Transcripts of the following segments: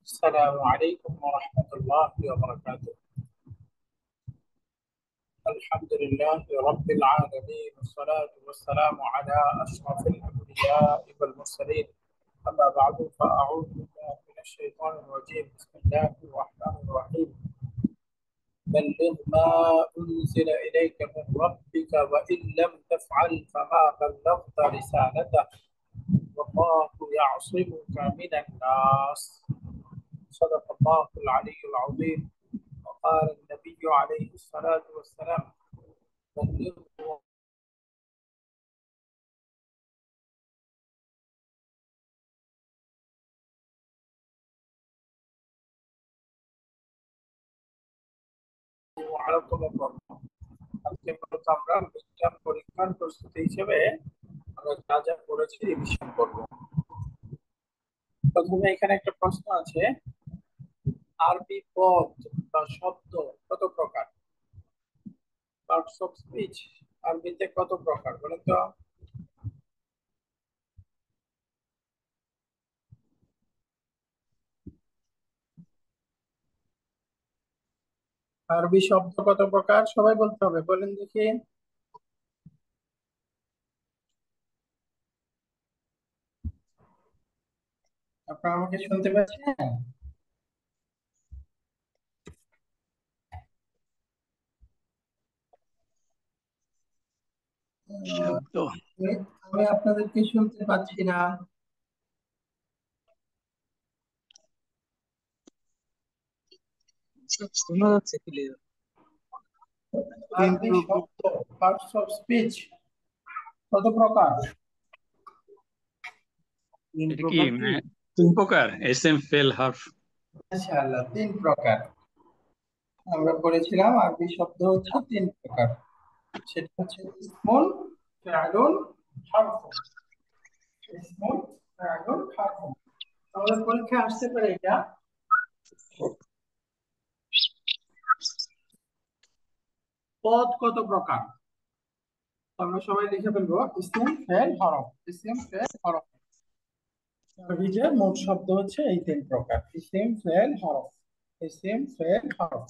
السلام عليكم ورحمة الله وبركاته. الحمد لله رب العالمين، والصلاة والسلام على أشرف الأنبياء والمرسلين. أما بعد، فأعوذ بالله من الشيطان الرجيم. بسم الله الرحمن الرحيم. بلغ ما أنزل إليك من ربك، وإن لم تفعل فما بلغت رسالته، والله يعصمك من الناس. صدق الله العلي العظيم. وقال النبي عليه الصلاة والسلام: بلغوا عنكم الضر। আজকে মূলত আমরা বিজ্ঞান পরীক্ষার প্রস্তুতি হিসেবে আমরা যা যা পড়েছি রিভিশন করব। প্রথমে এখানে একটা প্রশ্ন আছে, আরবি পদ বা শব্দ কত প্রকার? পার্টস অফ স্পিচ আরবিতে কত প্রকার বলেন তো? আরবি শব্দ কত প্রকার সবাই বলতে হবে, বলেন দেখি। আপনারা আমাকে শুনতে পাচ্ছেন? শব্দ আমি আমি আপনাদেরকে শুনতে পাচ্ছি না। শোনা যাচ্ছে ক্লিয়ার। তিন আরবি প্রকার। শব্দ পার্টস অফ স্পিচ কত প্রকার? তিন প্রকার কি? তিন প্রকার, এস এম ফেল হার্ফ। মাশাআল্লাহ, তিন প্রকার। আমরা পড়েছিলাম আরবি শব্দ হচ্ছে তিন প্রকার। সেটা হচ্ছে ইসমুন, ফাইলুন, হারফুন। ইসমুন, ফাইলুন, হারফুন। আমাদের পরীক্ষায় আসতে পারে এটা। পদ কত প্রকার? আমরা সবাই লিখে ফেলবো, ইসম, ফেল, হরফ। ইসম, ফেল, হরফ। আরবি যে মোট শব্দ হচ্ছে এই তিন প্রকার: ইসম, ফেল, হরফ। ইসম, ফেল, হরফ।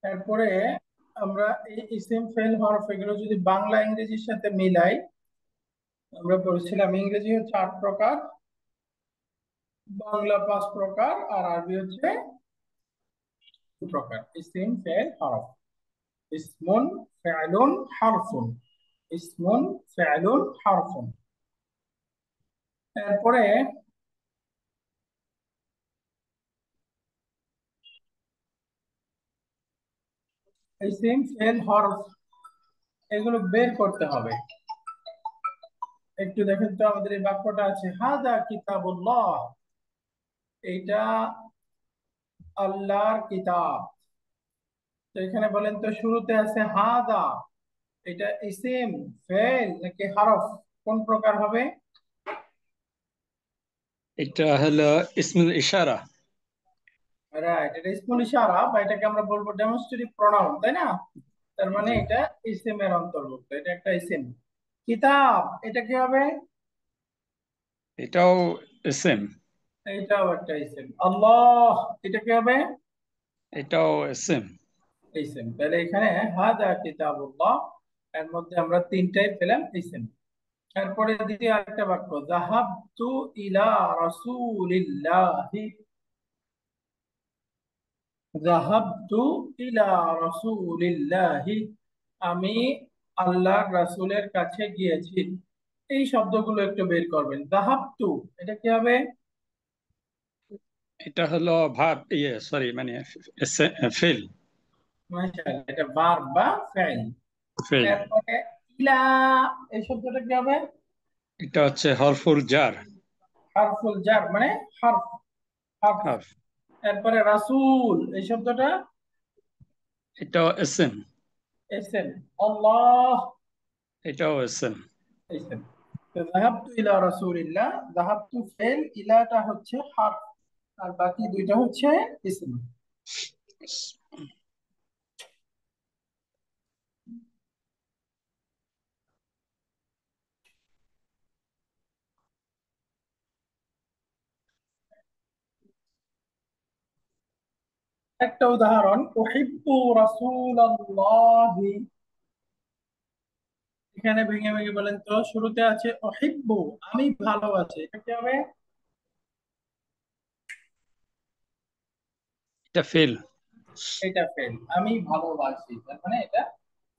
তারপরে আমরা এই ইসিম ফেল হরফ এগুলো যদি বাংলা ইংরেজির সাথে মিলাই, আমরা পড়েছিলাম ইংরেজি হচ্ছে 8 প্রকার, বাংলা 5 প্রকার, আর আরবি হচ্ছে 2 প্রকার: ইসিম ফেল হরফ। ইসমুন, ফি'লুন, হারফুন। ইসমুন, ফি'লুন, হারফুন। তারপরে ইসিম ফেল হরফ এগুলো বের করতে হবে। একটু দেখেন তো, আমাদের এই বাক্যটা আছে হাদা কিতাবুল্লাহ, এটা আল্লাহর কিতাব। তো এখানে বলেন তো, শুরুতে আছে হাদা, এটা ইসিম, ফেল নাকি হরফ? কোন প্রকার হবে? এটা হলো ইসমুল ইশারা। রাইট, এটা ইসমুল ইশারা, বা এটাকে আমরা বলবো ডেমনস্ট্রেটিভ প্রোনাউন, তাই না? তার মানে জি, এটা ইসিমের অন্তর্ভুক্ত, এটা একটা ইসিম। কিতাব, এটা কি হবে? এটাও এসএম। এটাও একটা ইসিম। আল্লাহ, এটা কি হবে? এটাও এসএম। ইসিম। তাহলে এখানে হাদা কিতাবুল্লাহ, এর মধ্যে আমরা তিনটাই পেলাম ইসিম। তারপরে দ্বিতীয় আরেকটা বাক্য, যাহাবতু ইলা রাসূলিল্লাহি। যাহাবতু ইলা রাসূলিল্লাহি, আমি আল্লাহর রাসূলের কাছে গিয়েছি। এই শব্দগুলো একটু বের করবেন। যাহাবতু, এটা কি হবে? এটা হলো ভার্ব, সরি, মানে ফেল। মাশাআল্লাহ, এটা ভার্ব বা ফাইল। ফেল। তারপরে ইলা, এই শব্দটা কি হবে? এটা হচ্ছে হরফুল জার। হারফুল জার, মানে হারফ, হারফ। হার্ফ। তারপরে রাসূল, এই শব্দটা এটাও এসএম। এসেন। আল্লাহ, এটাও এসএম। এসেন। তো যাহাবতু ইলা রাসূলিল্লাহ, যাহাবতু ফেল, ইলাটা হচ্ছে হারফ, আর বাকি দুইটা হচ্ছে ইসম। একটা উদাহরণ, উহিব্বু রাসূলাল্লাহি। এখানে ভেঙে ভেঙে বলেন তো, শুরুতে আছে উহিব্বু, আমি ভালোবাসি, এটা কি হবে? এটা ফেল। এটা ফেল। আমি ভালোবাসি, তার মানে এটা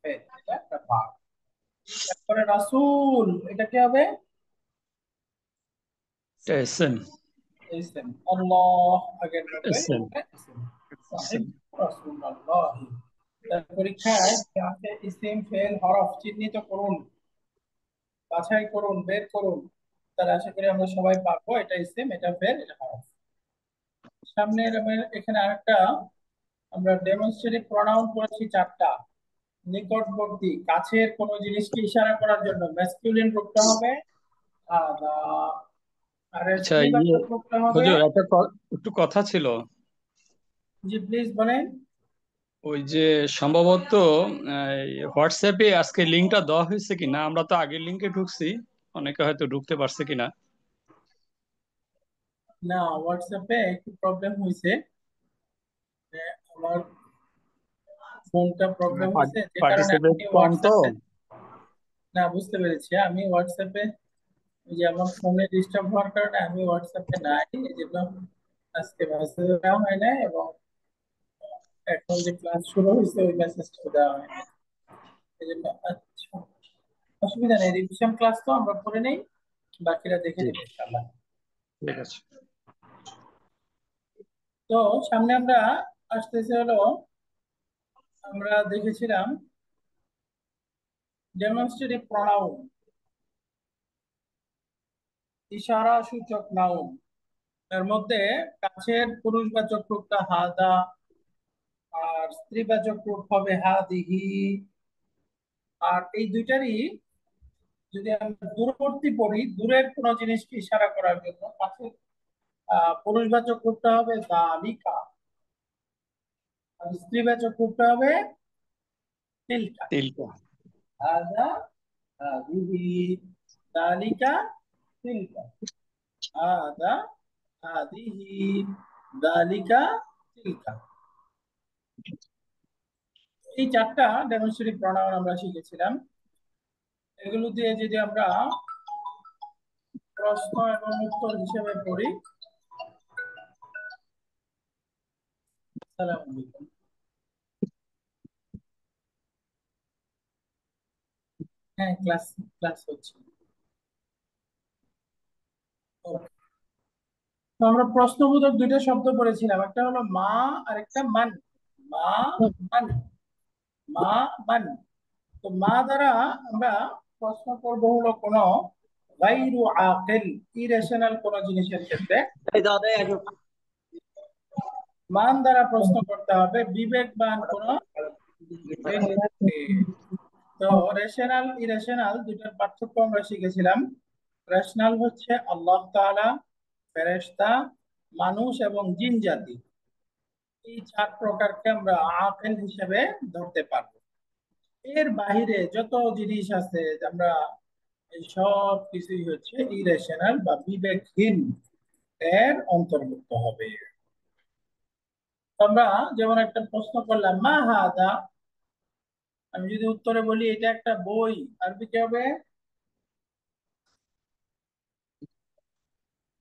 ফেল, এটা একটা ভাগ। তারপরে রাসূল, এটা কি হবে? এটা এসএম। ইসম। আল্লাহ আগের মতোই এসএম। এটা ইসম। উহিব্বু রাসূলাল্লাহি। তার পরীক্ষায় যে আছে ইসম ফেল হরফ চিহ্নিত করুন, বাছাই করুন, বের করুন, তাহলে আশা করি আমরা সবাই পারবো এটা ইসম, এটা ফেল, এটা হরফ। সামনে এখানে আরেকটা আমরা ডেমনস্ট্রেটিভ প্রোনাউন করেছি চারটা। নিকটবর্তী, কাছের কোন জিনিসকে ইশারা করার জন্য ম্যাসকুলিন রূপটা হবে আদা, আর আচ্ছা, স্ত্রীবাচক রূপটা হবে। হুজুর একটা একটু কথা ছিল। জি প্লিজ বলেন। ওই যে সম্ভবত হোয়াটসঅ্যাপে আজকে লিঙ্কটা দেওয়া হয়েছে কিনা, আমরা তো আগের লিঙ্কে ঢুকছি, অনেকে হয়তো ঢুকতে পারছে কিনা। না, হোয়াটসঅ্যাপে একটু প্রবলেম হয়েছে, যে আমার ফোনটা প্রবলেম হয়েছে, যে কারণে পার্টিসিপেট আমি কম তো। হোয়াটসঅ্যাপে, না বুঝতে পেরেছি, আমি হোয়াটসঅ্যাপে ওই যে আমার ফোনে ডিস্টার্ব হওয়ার কারণে আমি হোয়াটসঅ্যাপে নাই, এই জন্য আজকে মেসেজ দেওয়া হয় না, এবং এখন যে ক্লাস শুরু হয়েছে ওই মেসেজটা দেওয়া হয় না, এই জন্য। আচ্ছা, অসুবিধা নেই, রিভিশন ক্লাস তো আমরা করে নেই, বাকিরা দেখে জি, নেবে ইনশাআল্লাহ। ঠিক আছে। তো সামনে আমরা আসতেছে হলো, আমরা দেখেছিলাম ডেমনস্ট্রেটিভ প্রনাউন, ইশারা সূচক নাউন। এর মধ্যে কাছের পুরুষবাচক রূপটা হাদা, আর স্ত্রীবাচক রূপ হবে হাদিহি। আর এই দুইটারই যদি আমরা দূরবর্তী পড়ি, দূরের কোনো জিনিসকে ইশারা করার জন্য কাছের পুরুষবাচক রূপটা হবে দালিকা, আর স্ত্রীবাচক রূপটা হবে তিলকা। তিলকা। হাদা, হাদিহি, দালিকা, তিলকা। হাদা, হাদিহি, দালিকা, তিলকা। এই চারটা ডেমনস্ট্রেটিভ প্রনাউন আমরা শিখেছিলাম। এগুলো দিয়ে যদি আমরা প্রশ্ন এবং উত্তর হিসেবে পড়ি। আসসালামু আলাইকুম। হ্যাঁ, ক্লাস ক্লাস হচ্ছে। Okay. তো আমরা প্রশ্নবোধক দুইটা শব্দ পড়েছিলাম, একটা হলো মা আর একটা মান। মা, মান, মা, মান। তো মা দ্বারা আমরা প্রশ্ন করব হলো কোন গায়রু আকিল, ইরেশনাল কোন জিনিসের ক্ষেত্রে। মান দ্বারা প্রশ্ন করতে হবে বিবেকবান কোন ব্যক্তিকে। তো রেশনাল ইরেশনাল দুইটার পার্থক্য আমরা শিখেছিলাম। রেশনাল হচ্ছে আল্লাহ তাআলা, ফেরেশতা, মানুষ এবং জিন জাতি। এই চার প্রকারকে আমরা আকিল হিসেবে ধরতে পারবো। এর বাইরে যত জিনিস আছে আমরা, এই সব কিছুই হচ্ছে ইরেশনাল বা বিবেকহীন এর অন্তর্ভুক্ত হবে। আমরা যেমন একটা প্রশ্ন করলাম মা হাদা, আমি যদি উত্তরে বলি এটা একটা বই, আরবি কি হবে?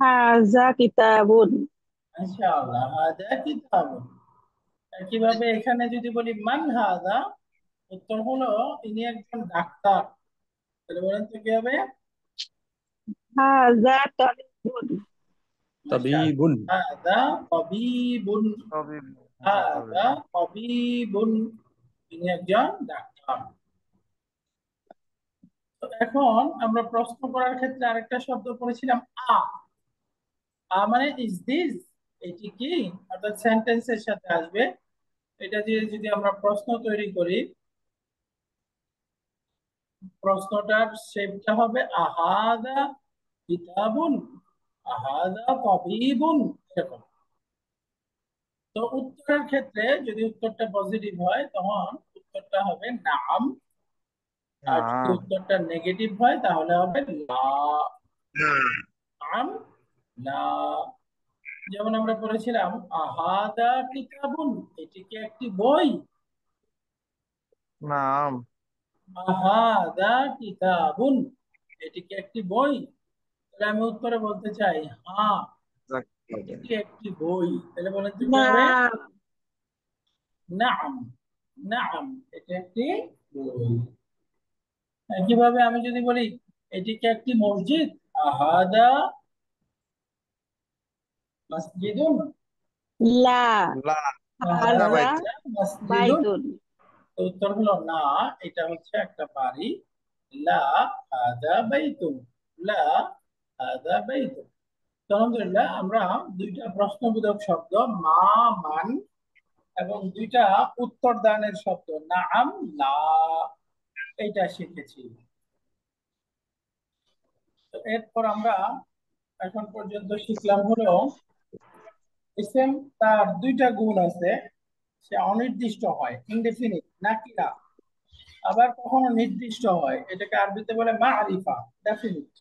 হাজা কিতাবুন। ইনশাআল্লাহ, হাদা কিতাবুন। একইভাবে এখানে যদি বলি মান হাদা, উত্তর হলো ইনি একজন ডাক্তার, তাহলে বলেন তো কি হবে? হাজা তালিবুন। তাবিবুন। মাশাআল্লাহ, হাদা তাবিবুন। হাদা তাবিবুন, ইনি একজন ডাক্তার। তো এখন আমরা প্রশ্ন করার ক্ষেত্রে আরেকটা শব্দ পড়েছিলাম আ। মানে ইজ দিস, এটি কি, অর্থাৎ সেন্টেন্সের সাথে আসবে। এটা দিয়ে যদি আমরা প্রশ্ন তৈরি করি, প্রশ্নটার শেপটা হবে আহাদা কিতাবুন, আহাদা তাবিবুন, এরকম। তো উত্তরের ক্ষেত্রে যদি উত্তরটা পজিটিভ হয় তখন উত্তরটা হবে নাম, আর যদি উত্তরটা নেগেটিভ হয় তাহলে হবে লা। নাম, লা। যেমন আমরা পড়েছিলাম আহাদা কিতাবুন, এটি কি একটি বই? নাম। আহাদা কিতাবুন, এটি কি একটি বই? তাহলে আমি উত্তরে বলতে চাই হ্যাঁ, যাক, এটি কি একটি বই। তাহলে বলেন তো কি না, হবে? নাম, নাম, এটি একটি বই। একইভাবে আমি যদি বলি এটি কি একটি মসজিদ, আহাদা মসজিদুন, লা, লা লা হাজা বাইত। আহাদা মসজিদুন, বাইতুন। তো উত্তর হলো না, এটা হচ্ছে একটা বাড়ি। লা হাদা বাইতুন, লা হাদা বাইতুন। তো আলহামদুলিল্লাহ, আমরা দুইটা প্রশ্নবোধক শব্দ মা, মান এবং দুইটা উত্তর দানের শব্দ নাম, লা, এইটা শিখেছি। তো এরপর আমরা এখন পর্যন্ত শিখলাম হলো ইসেম, তার দুইটা গুণ আছে। সে অনির্দিষ্ট হয়, ইনডেফিনিট, নাকিরা, আবার কখনো নির্দিষ্ট হয়, এটাকে আরবিতে বলে মারিফা, ডেফিনিট।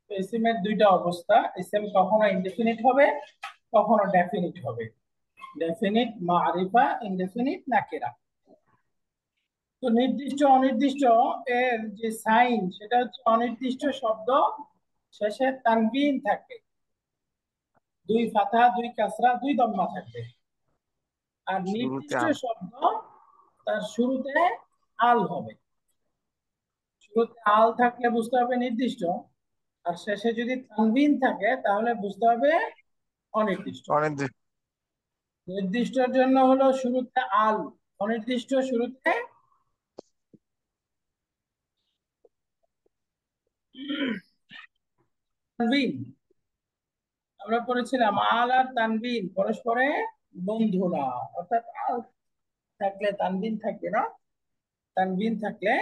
তো ইসেমের দুইটা অবস্থা, ইসেম কখনো ইনডেফিনিট হবে, কখনো ডেফিনিট হবে। ডেফিনিট মারিফা, ইনডেফিনিট নাকিরা। তো নির্দিষ্ট অনির্দিষ্ট এর যে সাইন, সেটা হচ্ছে অনির্দিষ্ট শব্দ শেষে তানবিন থাকে, দুই ফাথা, দুই কাসরা, দুই দম্মা থাকে। আর শুরুতে নির্দিষ্ট আল। শব্দ তার শুরুতে আল হবে। শুরুতে আল থাকলে বুঝতে হবে নির্দিষ্ট, আর শেষে যদি তানবিন থাকে তাহলে বুঝতে হবে অনির্দিষ্ট। অনির্দিষ্ট। নির্দিষ্টর জন্য হলো শুরুতে আল, অনির্দিষ্ট শুরুতে তানবিন। আমরা পড়েছিলাম আল আর তানবিন পরস্পরে বন্ধু না, অর্থাৎ আল থাকলে তানবিন থাকবে না, তানবিন থাকলে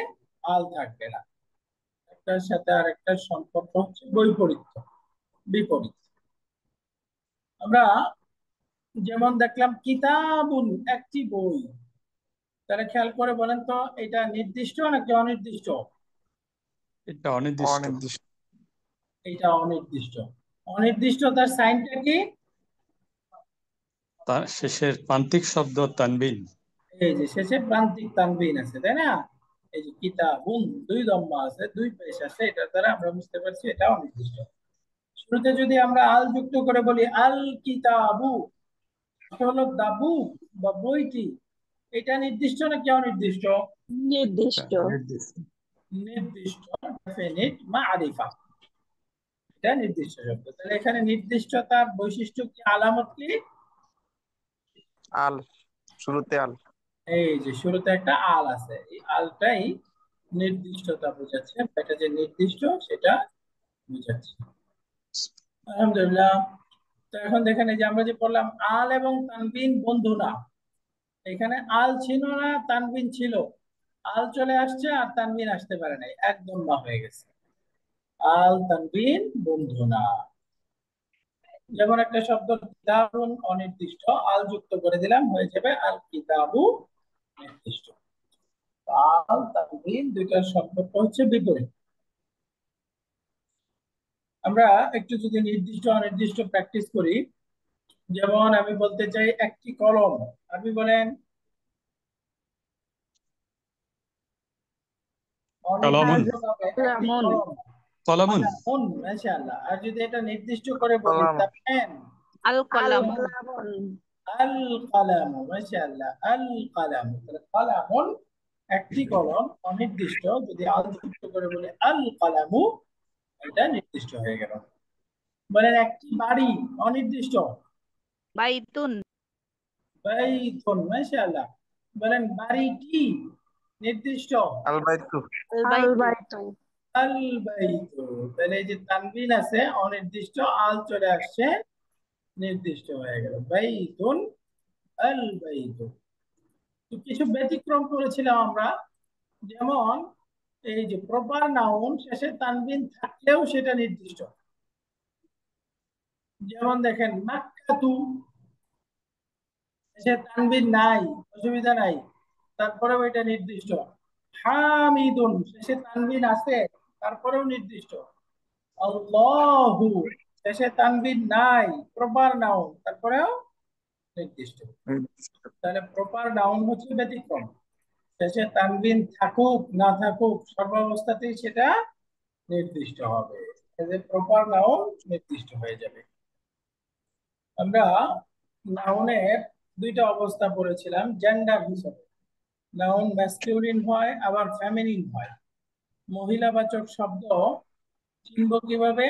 আল থাকবে না। একটার সাথে আর একটার সম্পর্ক হচ্ছে বৈপরীত্য, বিপরীত। আমরা যেমন দেখলাম কিতাবুন, একটি বই। তাহলে খেয়াল করে বলেন তো, এটা নির্দিষ্ট নাকি অনির্দিষ্ট? এটা অনির্দিষ্ট। অনির্দিষ্ট। এটা অনির্দিষ্ট। অনির্দিষ্ট তার সাইনটা কি? তার শেষের প্রান্তিক শব্দ তানবিন। এই যে শেষে প্রান্তিক তানবিন আছে, তাই না? এই যে কিতাবুন, দুই দম্মা আছে, দুই পেশ আছে, এটার দ্বারা আমরা বুঝতে পারছি এটা অনির্দিষ্ট। শুরুতে যদি আমরা আল যুক্ত করে বলি আল কিতাবু, এটা হলো দা বুক বা বইটি, এটা নির্দিষ্ট নাকি অনির্দিষ্ট? নির্দিষ্ট। নির্দিষ্ট। নির্দিষ্ট, ডেফিনিট মারিফা, এটা নির্দিষ্ট শব্দ। তাহলে এখানে নির্দিষ্টতার বৈশিষ্ট্য কি, আলামত কি? আল, শুরুতে আল। এই যে শুরুতে একটা আল আছে, এই আলটাই নির্দিষ্টতা বোঝাচ্ছে, এটা যে নির্দিষ্ট সেটা বোঝাচ্ছে। আলহামদুলিল্লাহ। তো এখন দেখেন, এই যে আমরা যে পড়লাম আল এবং তানবিন বন্ধু না, এখানে আল ছিল না, তানবিন ছিল, আল চলে আসছে আর তানবিন আসতে পারে নাই, একদম না হয়ে গেছে। আল তানবিন বন্ধু না। যেমন একটা শব্দ কিতাবুন অনির্দিষ্ট, আল যুক্ত করে দিলাম, হয়ে যাবে আল কিতাবু নির্দিষ্ট। আল তানবিন দুইটার সম্পর্ক হচ্ছে বিপরীত। আমরা একটু যদি নির্দিষ্ট অনির্দিষ্ট প্র্যাকটিস করি, যেমন আমি বলতে চাই একটি কলম, আপনি বলেন কলামুন। অনির্দিষ্ট হবে একটি কলামুন। কলম, কলামুন। কলামুন, মাশাআল্লাহ। আর যদি এটা নির্দিষ্ট করে বলি কলাম। তা পেন, আল আল কলামুন। আল কালামু, মাশাআল্লাহ, আল কালামু। তাহলে কালামুন একটি কলম, অনির্দিষ্ট যদি আল যুক্ত করে বলি আল কালামু, এটা নির্দিষ্ট হয়ে গেল। বলেন একটি বাড়ি, অনির্দিষ্ট, বাইতুন। বাইতুন, মাশাআল্লাহ। বলেন বাড়িটি, নির্দিষ্ট, আল বাইতু। আল বাইতু। আল বাইতু। তাহলে এই যে তানবিন আছে অনির্দিষ্ট, আল চলে আসছে, নির্দিষ্ট হয়ে গেল, বাইতুন, আল বাইতু। তো কিছু ব্যতিক্রম করেছিলাম আমরা, যেমন এই যে প্রপার নাউন শেষে তানবিন থাকলেও সেটা নির্দিষ্ট। যেমন দেখেন মাক্কাতু, শেষে তানবিন নাই, অসুবিধা নাই, তারপরেও এটা নির্দিষ্ট। হামিদুন, শেষে তানবিন আছে, তারপরেও নির্দিষ্ট। আল্লাহু, শেষে তানবিন নাই, প্রপার নাউন, তারপরেও নির্দিষ্ট। তাহলে প্রপার নাউন হচ্ছে ব্যতিক্রম, শেষে তানবিন থাকুক না থাকুক সর্বাবস্থাতেই সেটা নির্দিষ্ট হবে, প্রপার নাউন নির্দিষ্ট হয়ে যাবে। আমরা নাউনের দুইটা অবস্থা পড়েছিলাম জেন্ডার হিসেবে, নাউন ম্যাসকিউলিন হয় আবার ফেমিনিন হয়। মহিলাবাচক শব্দ চিনব কিভাবে?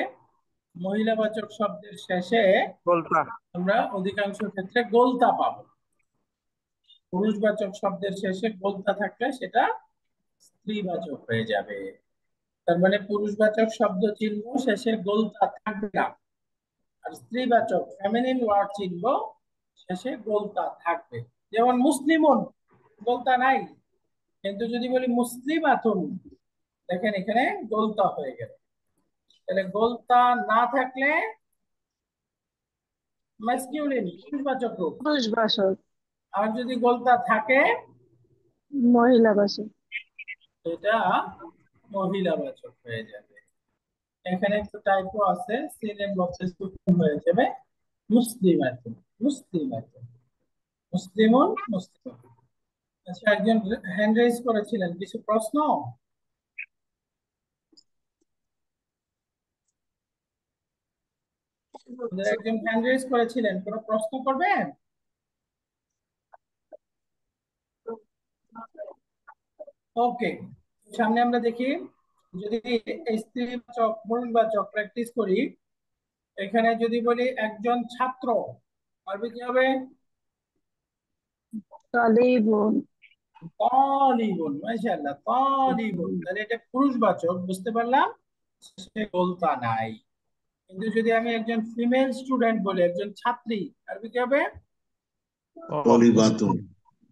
মহিলাবাচক শব্দের শেষে গোলতা আমরা অধিকাংশ ক্ষেত্রে গোলতা পাবো, পুরুষবাচক শব্দের শেষে গোলতা থাকলে সেটা স্ত্রীবাচক হয়ে যাবে। তার মানে পুরুষবাচক শব্দ চিনব শেষে গোলতা থাকবে না, আর স্ত্রীবাচক ফেমিনিন ওয়ার্ড চিনব শেষে গোলতা থাকবে। যেমন মুসলিমুন, গোলতা নাই, কিন্তু যদি বলি মুসলিমাতুন, দেখেন এখানে গোলতা হয়ে গেল। তাহলে গোলতা না থাকলে ম্যাসকিউলিন পুরুষবাচক রূপ, পুরুষবাচক, আর যদি গোলতা থাকে মহিলাবাচক। সেটা মহিলাবাচক হয়ে যাবে। এখানে একটু টাইপও আছে, সিনের বক্সে সুকুন হয়ে যাবে মুসলিমাতুন, মুসলিমাতুন, মুসলিমুন, মুসলিমাতুন। আচ্ছা, একজন হ্যান্ড রেজ করেছিলেন, কিছু প্রশ্ন? একজন হ্যান্ড রেজ করেছিলেন, কোনো প্রশ্ন করবেন? ওকে, সামনে আমরা দেখি, যদি স্ত্রীবাচক পুরুষবাচক প্র্যাকটিস করি, এখানে যদি বলি একজন ছাত্র, আরবি কি হবে? তালিবুন, তালিবুন, মাশাআল্লাহ, তালিবুন। তাহলে এটা পুরুষবাচক, বুঝতে পারলাম সে গোলতা নাই। কিন্তু যদি আমি একজন ফিমেল স্টুডেন্ট বলি, একজন ছাত্রী, আরবি কি হবে? তলিবাতুন,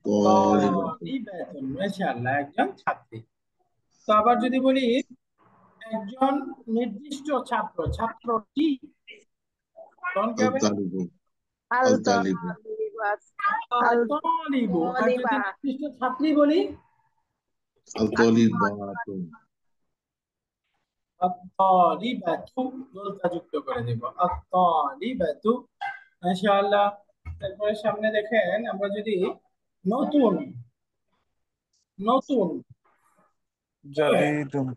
তলিবাতুন, তালিবাতুন, মাশাআল্লাহ, একজন ছাত্রী। তো আবার যদি বলি একজন নির্দিষ্ট ছাত্র, ছাত্রটি, তখন কি আল হবে? তালিবু, আল আল তালিবু, তালিবাত, আল আল তালিবু। আর যদি তালিবা, নির্দিষ্ট ছাত্রী বলি, আল তলিবাতুন, আত-তালিবাতু, গোলতা যুক্ত করে দেব, আত-তালিবাতু, মাশাআল্লাহ। তারপরে সামনে দেখেন, আমরা যদি নতুন, নতুন জাদিদুন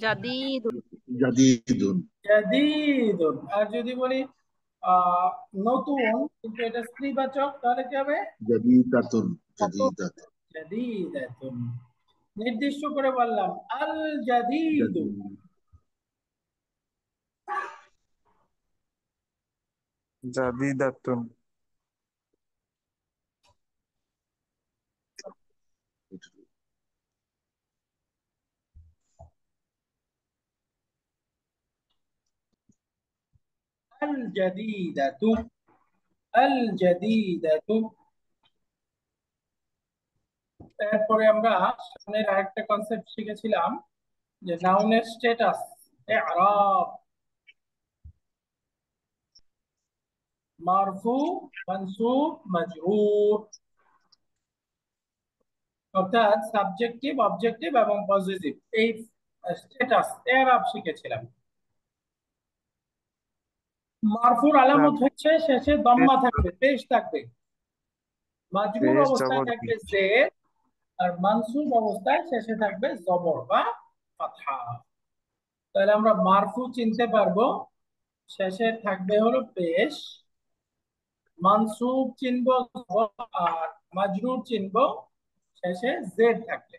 জাদিদুন, জাদিদুন, জাদিদুন, আর যদি বলি নতুন কিন্তু এটা স্ত্রীবাচক, তাহলে কি হবে? জাদিদাতুন, জাদিদাতুন, জাদিদাতুন। নির্দিষ্ট করে বললাম আল জাদিদু, জাদিদাতুন আল জাদিদাতু, আল জাদিদাতু। এরপরে আমরা সামনের আরেকটা কনসেপ্ট শিখেছিলাম, যে নাউনের স্ট্যাটাস, ইআরাব, মারফু, মানসুব, মাজরুর, অর্থাৎ সাবজেক্টিভ, অবজেক্টিভ এবং পজিটিভ, এই স্ট্যাটাস ইআরাব শিখেছিলাম। মারফুর আলামত হচ্ছে শেষে দম্মা থাকবে, পেশ থাকবে, মাজরুর পেশ অবস্থায় জবর থাকবে জের, আর মানসুব অবস্থায় শেষে থাকবে জবর বা ফাতহা। তাহলে আমরা মারফু চিনতে পারবো, শেষে থাকবে হলো পেশ, মানসুব চিনবো জবর, আর মাজরুর চিনবো শেষে জের থাকলে।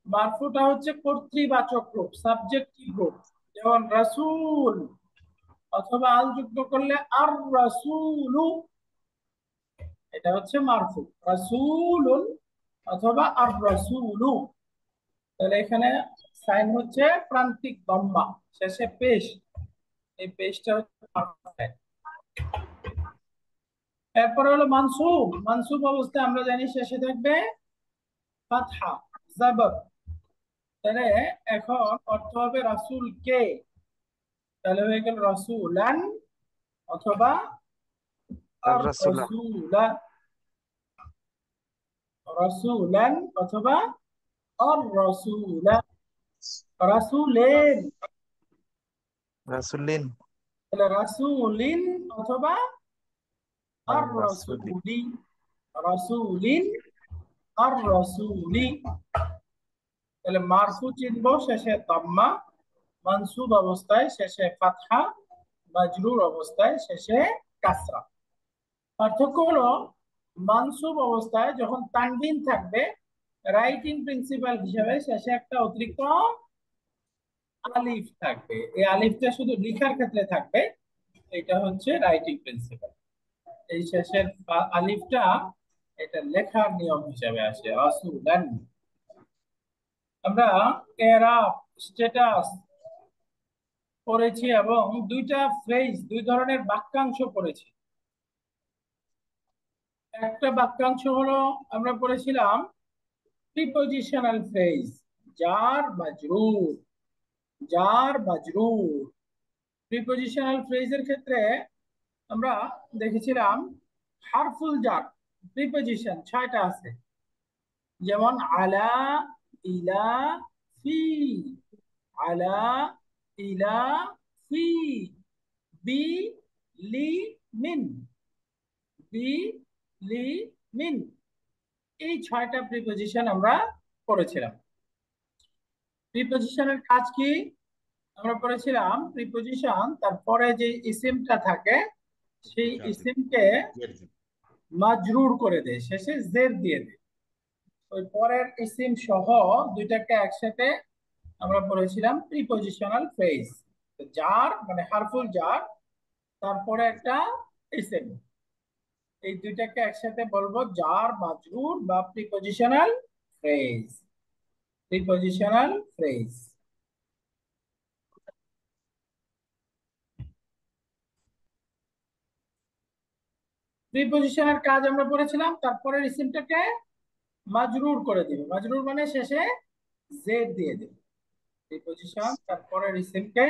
মারফুটা হচ্ছে কর্তৃবাচক রূপ, সাবজেক্টিভ রূপ, যেমন রাসূল, অথবা আল যুক্ত করলে আর রাসূলু, এটা হচ্ছে মারফু, রাসূলুন অথবা আর রাসূলু। তাহলে এখানে সাইন হচ্ছে প্রান্তিক দম্মা, শেষে পেশ, এই পেশটা হচ্ছে মারফু সাইন। এরপরে হলো মানসুব, মানসুব অবস্থায় আমরা জানি শেষে থাকবে ফাতহা, জবর। তাহলে এখন অর্থ হবে রাসূল কে, তাহলে হয়ে গেল রাসূলান অথবা আর রাসূলা রাসূলা, রাসূলান অথবা আর রাসূলা, রাসূলেন, রাসূলিন তাহলে রাসূলিন অথবা আর রাসূলি। রাসূলি, রাসূলিন আর রাসূলি। তাহলে মারফু চিনব শেষে তাম্মা, মানসুব অবস্থায় শেষে ফাতহা, মাজরুর অবস্থায় শেষে কাসরা। পার্থক্য হলো মানসুব অবস্থায় যখন তানবিন থাকবে, রাইটিং প্রিন্সিপাল হিসেবে শেষে একটা অতিরিক্ত আলিফ থাকবে। এই আলিফটা শুধু লেখার ক্ষেত্রে থাকবে, এটা হচ্ছে রাইটিং প্রিন্সিপাল। এই শেষের আলিফটা এটা লেখার নিয়ম হিসেবে আসে রাসূলান। আমরা এরাব, স্ট্যাটাস পড়েছি এবং দুইটা ফ্রেজ, দুই ধরনের বাক্যাংশ পড়েছি। একটা বাক্যাংশ হলো আমরা পড়েছিলাম প্রিপজিশনাল ফ্রেজ, জার মাজরুর, জার মাজরুর। প্রিপজিশনাল ফ্রেজের ক্ষেত্রে আমরা দেখেছিলাম হারফুল জার প্রিপজিশন 6টা আছে, যেমন আলা, ইলা, ফি, আলা, ইলা, ফি, বি, লি, মিন, বি, লি, মিন। এই 6টা প্রিপজিশন আমরা পড়েছিলাম। প্রিপজিশনের কাজ কি আমরা পড়েছিলাম? প্রিপজিশন তারপরে যে ইসিমটা থাকে সেই ইসিমকে মাজরুর করে দেয়, শেষে জের দিয়ে দেয়। ওই পরের ইসিম সহ দুইটাকে একসাথে আমরা পড়েছিলাম প্রিপজিশনাল ফ্রেজ। জার মানে হারফুল জার, তারপরে একটা ইসিম, এই দুইটাকে একসাথে বলবো জার মাজরুর বা প্রিপজিশনাল ফ্রেজ। Prepositional phrase. প্রিপজিশনের কাজ আমরা পড়েছিলাম, তারপরে ইসিমটাকে মাজরুর করে দিবে। মাজরুর মানে শেষে জেড দিয়ে দিবে। প্রিপজিশন তারপরে ইসিমকে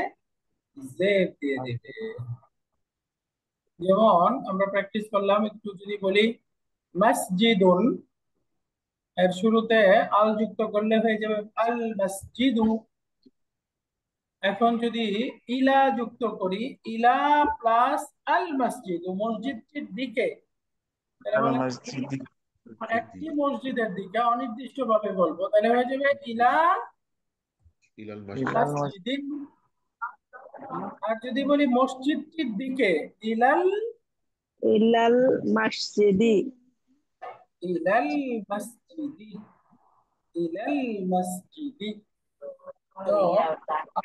জেড দিয়ে দিবে। যেমন আমরা প্র্যাকটিস করলাম, একটু যদি বলি মসজিদুন, এর শুরুতে আল যুক্ত করলে হয়ে যাবে আল মসজিদু। এখন যদি ইলা যুক্ত করি, ইলা প্লাস আল মসজিদ, মসজিদটির দিকে, তাহলে বলে একটি মসজিদের দিকে অনির্দিষ্ট ভাবে বলবো, তাহলে হয়ে যাবে ইলা মসজিদিন। আর যদি বলি মসজিদটির দিকে, ইলাল, ইলাল মসজিদি, ইলাল মসজিদি, ইলাল মসজিদি। তো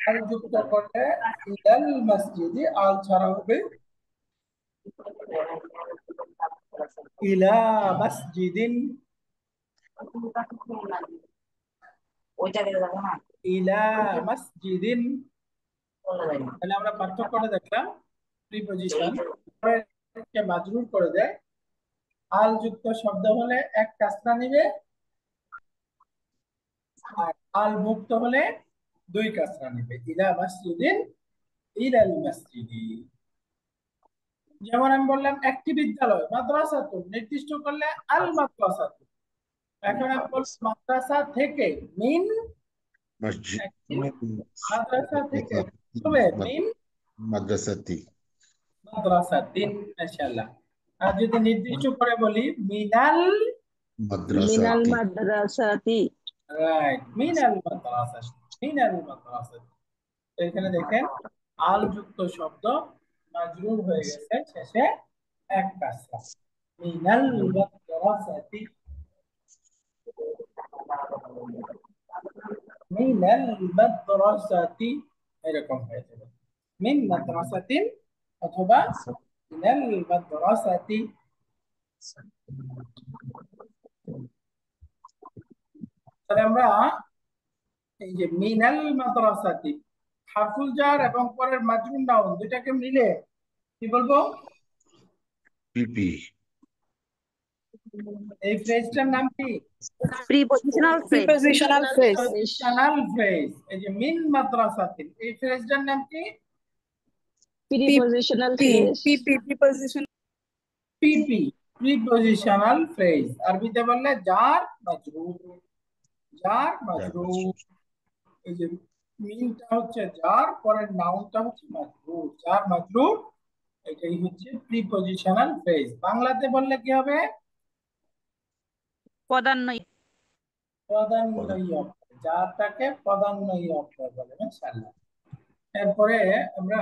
আল যুক্ত করলে ইলাল মসজিদি, আল ছাড়া হবে ইলা মসজিদিন, ইলা মসজিদিন। তাহলে আমরা পার্থক্যটা দেখলাম, প্রিপজিশন কে মাজরুর করে দেয়, আল যুক্ত শব্দ হলে এক কাসরা নিবে, আর আল মুক্ত হলে 2 কাসরা নিবে। ইলা মসজিদিন, ইলাল মসজিদি। যেমন আমি বললাম একটি বিদ্যালয়, মাদ্রাসাতুন, নির্দিষ্ট করলে আল মাদ্রাসাতুন। এখন আমি বলছি মাদ্রাসা থেকে, মিন, মাদ্রাসা থেকে তবে মিন মাদ্রাসাতি, মাদ্রাসাতিন। মাশাআল্লাহ। আর যদি নির্দিষ্ট করে বলি মিনাল, মিনাল মাদ্রাসাতি, মাদ্রাসাতি, রাইট, মিনাল মাদ্রাসাতি, মিনাল মাদ্রাসাতি। এখানে দেখেন আল যুক্ত শব্দ মাজরুর হয়ে গেছে, শেষে এক কাসরা, মিনাল মাদ্রাসাতি, মিনাল মাদ্রাসাতি, এরকম হয়ে যাবে মিন মাদ্রাসাতিন অথবা মিনাল মাদ্রাসাতি। তাহলে আমরা এই যে মিনাল মাদ্রাসাতি, হারফুল জার এবং পরের মাজরুর নাউন দুটাকে মিলে কি বলবো? পিপি, এই ফ্রেজটার নাম কি? Prepositional phrase, prepositional phrase. এই যে মিন মাদ্রাসাতিন, এই ফ্রেজটার নাম কি? প্রিপজিশনাল ফ্রেজ, পিপি, প্রিপজিশনাল ফ্রেজ। আরবিতে বললে জার মাজরুর, জার মাজরুর। এই যে মিনটা হচ্ছে যার, পরের নাউনটা হচ্ছে মাজরুর, যার মাজরুর, এটাই হচ্ছে প্রিপজিশনাল ফ্রেজ। বাংলাতে বললে কি হবে? পদান্বয়ী। পদান্বয়ী অব্যয়, যারটাকে পদান্বয়ী অব্যয় বলে। মাশাআল্লাহ। এরপরে আমরা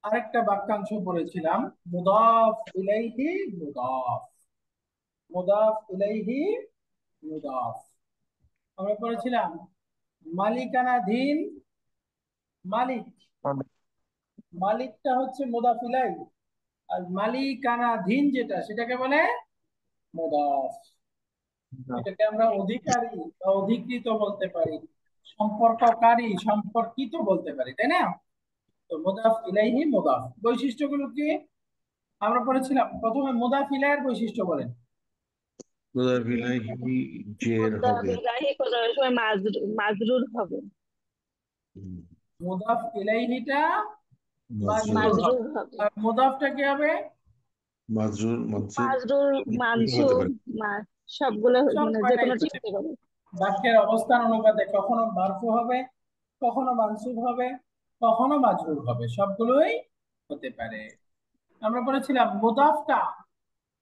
আরেকটা বাক্যাংশ পড়েছিলাম, মুদাফ ইলাইহি মুদাফ, মুদাফ ইলাইহি মুদাফ। আমরা পড়েছিলাম মালিকানাধীন, মালিক, মালিকটা হচ্ছে মুদাফ ইলাইহি, আর মালিকানাধীন যেটা সেটাকে বলে মুদাফ। এটাকে আমরা অধিকারী বা অধিকৃত বলতে পারি, সম্পর্ককারী, সম্পর্কিত বলতে পারি, তাই না? তো মুদাফ ইলাইহি মুদাফ বৈশিষ্ট্যগুলো কি আমরা পড়েছিলাম? প্রথমে মুদাফ ইলাইহির বৈশিষ্ট্য বলেন। মুদাফ ইলাইহি জের হবে। মুদাফিলাহি করার সময় মাজরুর হবে। মুদাফ ইলাইহিটা মাজরুর মাজরুর হবে, মাজরুর হবে। আর মুদাফটা কি হবে? মাজরুর মনসুব মাজরুর হতে মানসুব পারে। সবগুলো সব মানে যে কয়টাই কোনো হতে ঠিক পারে। হবে। বাক্যের অবস্থান অনুপাতে কখনো মারফু হবে, কখনো মানসুব হবে, কখনো মাজরুর হবে, সবগুলোই হতে পারে। আমরা বলেছিলাম মুদাফটা,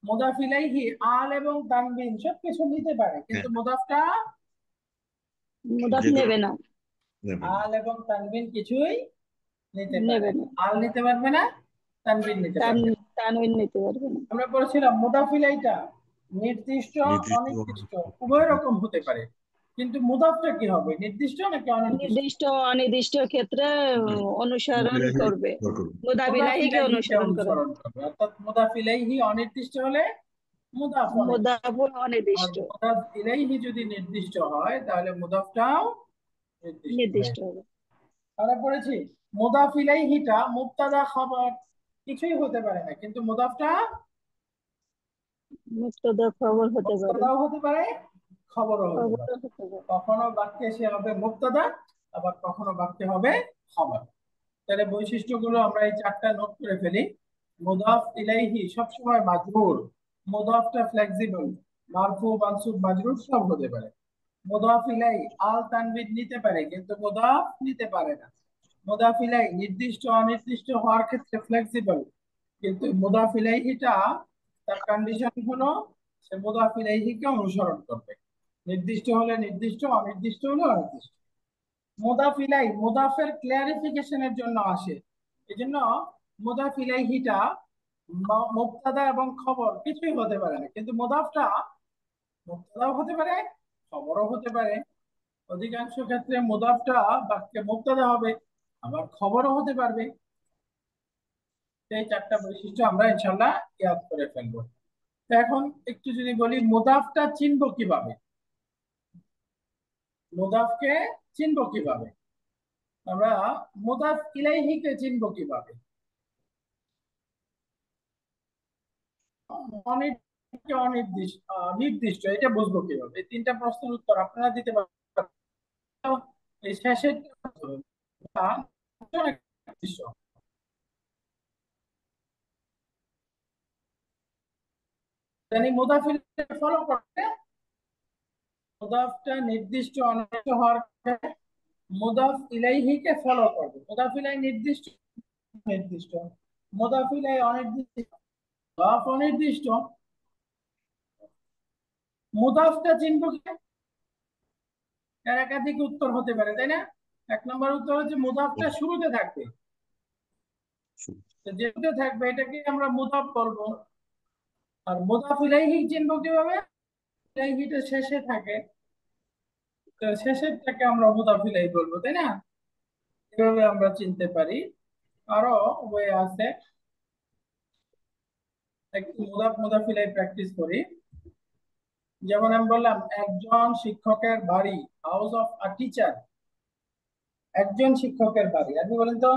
মুদাফ ইলাইহি আল এবং তানবিন সবকিছু নিতে পারে, কিন্তু হ্যাঁ, মুদাফটা মুদাফ যে কোনো নেবে না, নেবে না। আল এবং তানবিন কিছুই নিতে পারে নেবে না। না, আল নিতে পারবে না, তানবিন নিতে পারবে না। তানউইন নিতে পারবে না। আমরা বলেছিলাম মুদাফ ইলাইহিটা নির্দিষ্ট, নির্দিষ্ট অনির্দিষ্ট উভয় রকম হতে পারে, কিন্তু মুদাফটা কি হবে? নির্দিষ্ট নাকি অনির্দিষ্ট? নির্দিষ্ট অনির্দিষ্ট ক্ষেত্রে অনুসরণ ইলাইহি করবে, ব্যবহার করবে। মুদাফ মুদাফিলাহিকে ইলাইহিকে অনুসরণ করে। অনুসরণ করবে, অর্থাৎ মুদাফ ইলাইহি অনির্দিষ্ট হলে মুদাফ অনির্দিষ্ট, মুদাফ আর অনির্দিষ্ট, মুদাফ ইলাইহি যদি নির্দিষ্ট হয় তাহলে মুদাফটাও নির্দিষ্ট হয়ে নির্দিষ্ট যাবে। হবে। আমরা পড়েছি মুদাফ ইলাইহিটা মুবতাদা খবর কিছুই হতে পারে না, কিন্তু মুদাফটা মুক্তদা খবর হতে পারে, মুবতাদাও হতে পারে, খবরও হতে খবরও পারে। হতে পারে। কখনো বাক্যে সে হবে মুবতাদা, আবার কখনো বাক্যে হবে খবর। তাহলে বৈশিষ্ট্যগুলো আমরা এই চারটা নোট করে ফেলি। মুদাফ ইলাইহি সবসময় মাজরুর, মুদাফটা ফ্লেক্সিবল, মারফু মানসুব মাজরুর সব হতে পারে। মুদাফ ইলাই আল তানবিন নিতে পারে, কিন্তু মুদাফ নিতে পারে না। মুদাফ ইলাই নির্দিষ্ট অনির্দিষ্ট হওয়ার ক্ষেত্রে ফ্লেক্সিবল, কিন্তু মুদাফ ইলাইহিটা তার কন্ডিশন হলো সে মুদাফ ইলাইহিকে অনুসরণ করবে, নির্দিষ্ট হলে নির্দিষ্ট, অনির্দিষ্ট হলে অনির্দিষ্ট। মুদাফ ইলাই মুদাফের ক্লিয়ারিফিকেশনের জন্য আসে, এজন্য মুদাফ ইলাইহিটা মুবতাদা এবং খবর কিছুই হতে পারে না, কিন্তু মুদাফটা মুবতাদাও হতে পারে, খবরও হতে পারে। অধিকাংশ ক্ষেত্রে মুদাফটা বাক্যে মুবতাদা হবে, আবার খবরও হতে পারবে। এই চারটা বৈশিষ্ট্য আমরা ইনশাআল্লাহ ইয়াদ করে ফেলবো। তো এখন একটু যদি বলি মুদাফটা চিনবো কিভাবে, মুদাফকে চিনবো কিভাবে, আমরা মুদাফ ইলাইহিকে চিনবো কিভাবে, অনির্দিষ্ট অনির্দিষ্ট নির্দিষ্ট এটা বুঝবো কিভাবে? এই তিনটা প্রশ্নের উত্তর আপনারা দিতে পারবেন। এই শেষের নির্দিষ্ট, জানি মুদাফ ইলাইহি ফলো করতে, মুদাফটা নির্দিষ্ট অনির্দিষ্ট হওয়ার ক্ষেত্রে মুদাফ ইলাইহিকে ফলো করবে। মুদাফ ইলাইহি নির্দিষ্ট, নির্দিষ্ট, মুদাফ ইলাইহি অনির্দিষ্ট, মুদাফ অনির্দিষ্ট। মুদাফটা চিনব কি? এর একাধিক উত্তর হতে পারে, তাই না? এক নম্বর উত্তর হচ্ছে মুদাফটা শুরুতে থাকবে, যেতে থাকবে এটাকে আমরা মুদাফ বলবো। আর মুদাফ ইলাইহি চিনব কিভাবে? ইলাইহিটা শেষে থাকে, তো শেষেরটাকে আমরা মুদাফ ইলাইহি বলবো, তাই না? এভাবে আমরা চিনতে পারি। আরো ওয়ে আছে, একটু মুদাফ মুদাফ ইলাইহি প্র্যাকটিস করি। যেমন আমি বললাম একজন শিক্ষকের বাড়ি, হাউস অফ আ টিচার, একজন শিক্ষকের বাড়ি। আপনি বলেন তো?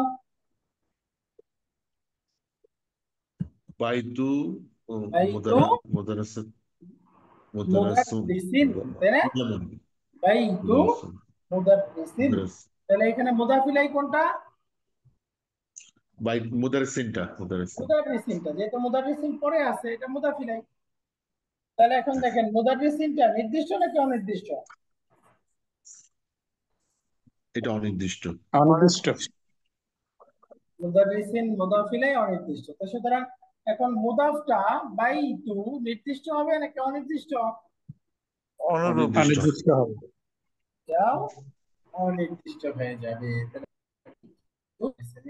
বাইতু বাইতু মুদারাসাত মুদাররিসিন, তাই না? বাইতু মুদাররিসিন। তাহলে এখানে মুদাফ ইলাইহি কোনটা? মুদাররিসিনটা, যেহেতু মুদাররিসিন পরে আছে এটা মুদাফ ইলাইহি। তাহলে এখন দেখেন মুদাররিসিনটা নির্দিষ্ট নাকি অনির্দিষ্ট? এটা অনির্দিষ্ট। অনির্দিষ্ট। মুদাররিসিন মুদাফ ইলাইহি অনির্দিষ্ট। তো সুতরাং এখন মুদাফটা বাই টু নির্দিষ্ট হবে নাকি অনির্দিষ্ট? অনুরূপ। অনির্দিষ্ট হবে। এটাও অনির্দিষ্ট হয়ে যাবে। তাহলে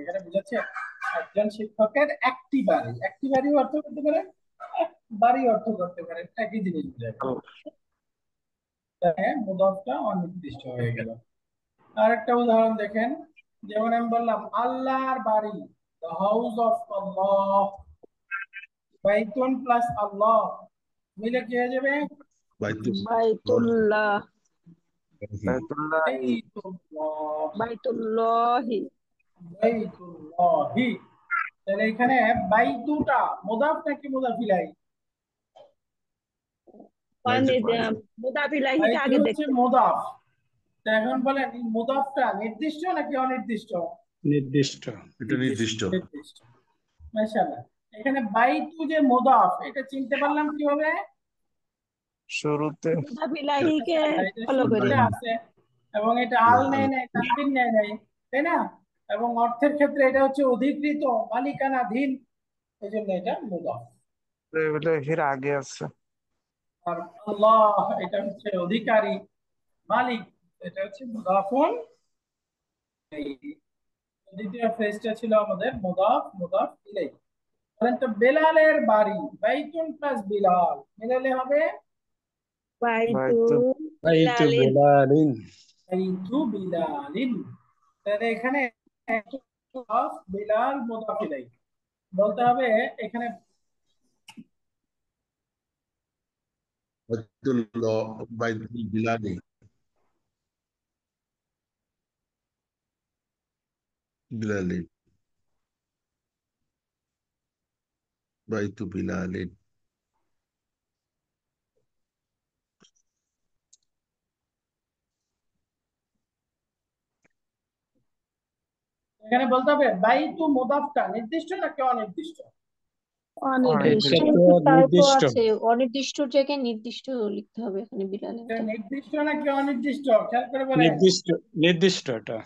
এখানে বুঝাচ্ছে একজন শিক্ষকের একটি বাড়ি অর্থ করতে পারে, এক বাড়ি অর্থ করতে পারে, একই জিনিস বোঝাবে। মুদাফটা অনির্দিষ্ট হয়ে গেল। আরেকটা উদাহরণ দেখেন, যেমন আমি বললাম আল্লাহর বাড়ি, দ্য হাউস অফ আল্লাহ, বাইতুন প্লাস আল্লাহ মিলে কি হয়ে যাবে? বাইতুল্লাহ, বাইতুল্লাহ বাইতুল্লাহ, বাইতুল্লাহি। বাইতুল্লাহি। তাহলে এখানে বাইতুটা মুদাফ নাকি মুদাফ ইলাইহি? মুদাফ ইলাইহিটা বাইতু আগে হচ্ছে দেখতে। মুদাফ। তো এখন বলেন এই মুদাফটা নির্দিষ্ট নাকি অনির্দিষ্ট? নির্দিষ্ট। এটা নির্দিষ্ট। নির্দিষ্ট। মাশাআল্লাহ। এখানে বাইতু যে মুদাফ, এটা চিনতে পারলাম কিভাবে? শুরুতে মুদাফ ইলাইহিকে এটা ফলো করে। শুরুতে আছে এবং এটা আল নেয় নাই, তানবির নেয় নাই, তাই না? এবং অর্থের ক্ষেত্রে এটা হচ্ছে অধিকৃত, মালিকানাধীন, এই জন্য এটা মুদাফ। এর আগে আছে। আর আল্লাহ এটা হচ্ছে অধিকারী, মালিক, এটা হচ্ছে মুদাফুন ইলাইহি। দ্বিতীয় ফ্রেজটা ছিল আমাদের মুদাফ ইলাইহি। বলেন তো বেলালের বাড়ি, বাইতুন প্লাস বিলাল মিলালে হবে বাইতু বাইতু বিলালিন। বেলালিন। বাইতু বিলালিন। তাহলে এখানে মুদাফ বিলাল মুদাফ ইলাইহি বলতে হবে। এখানে বাইতুল বিলালি, বিলালি, বাইতু বিলালিন। এখানে বলতে হবে বাইতু মুদাফটা নির্দিষ্ট নাকি অনির্দিষ্ট? অনির্দিষ্ট। এটা তো নির্দিষ্ট। অনির্দিষ্ট জায়গায় নির্দিষ্ট লিখতে হবে এখানে বিলালে। এটা নির্দিষ্ট নাকি অনির্দিষ্ট? খেয়াল করে বলেন। নির্দিষ্ট। নির্দিষ্ট এটা।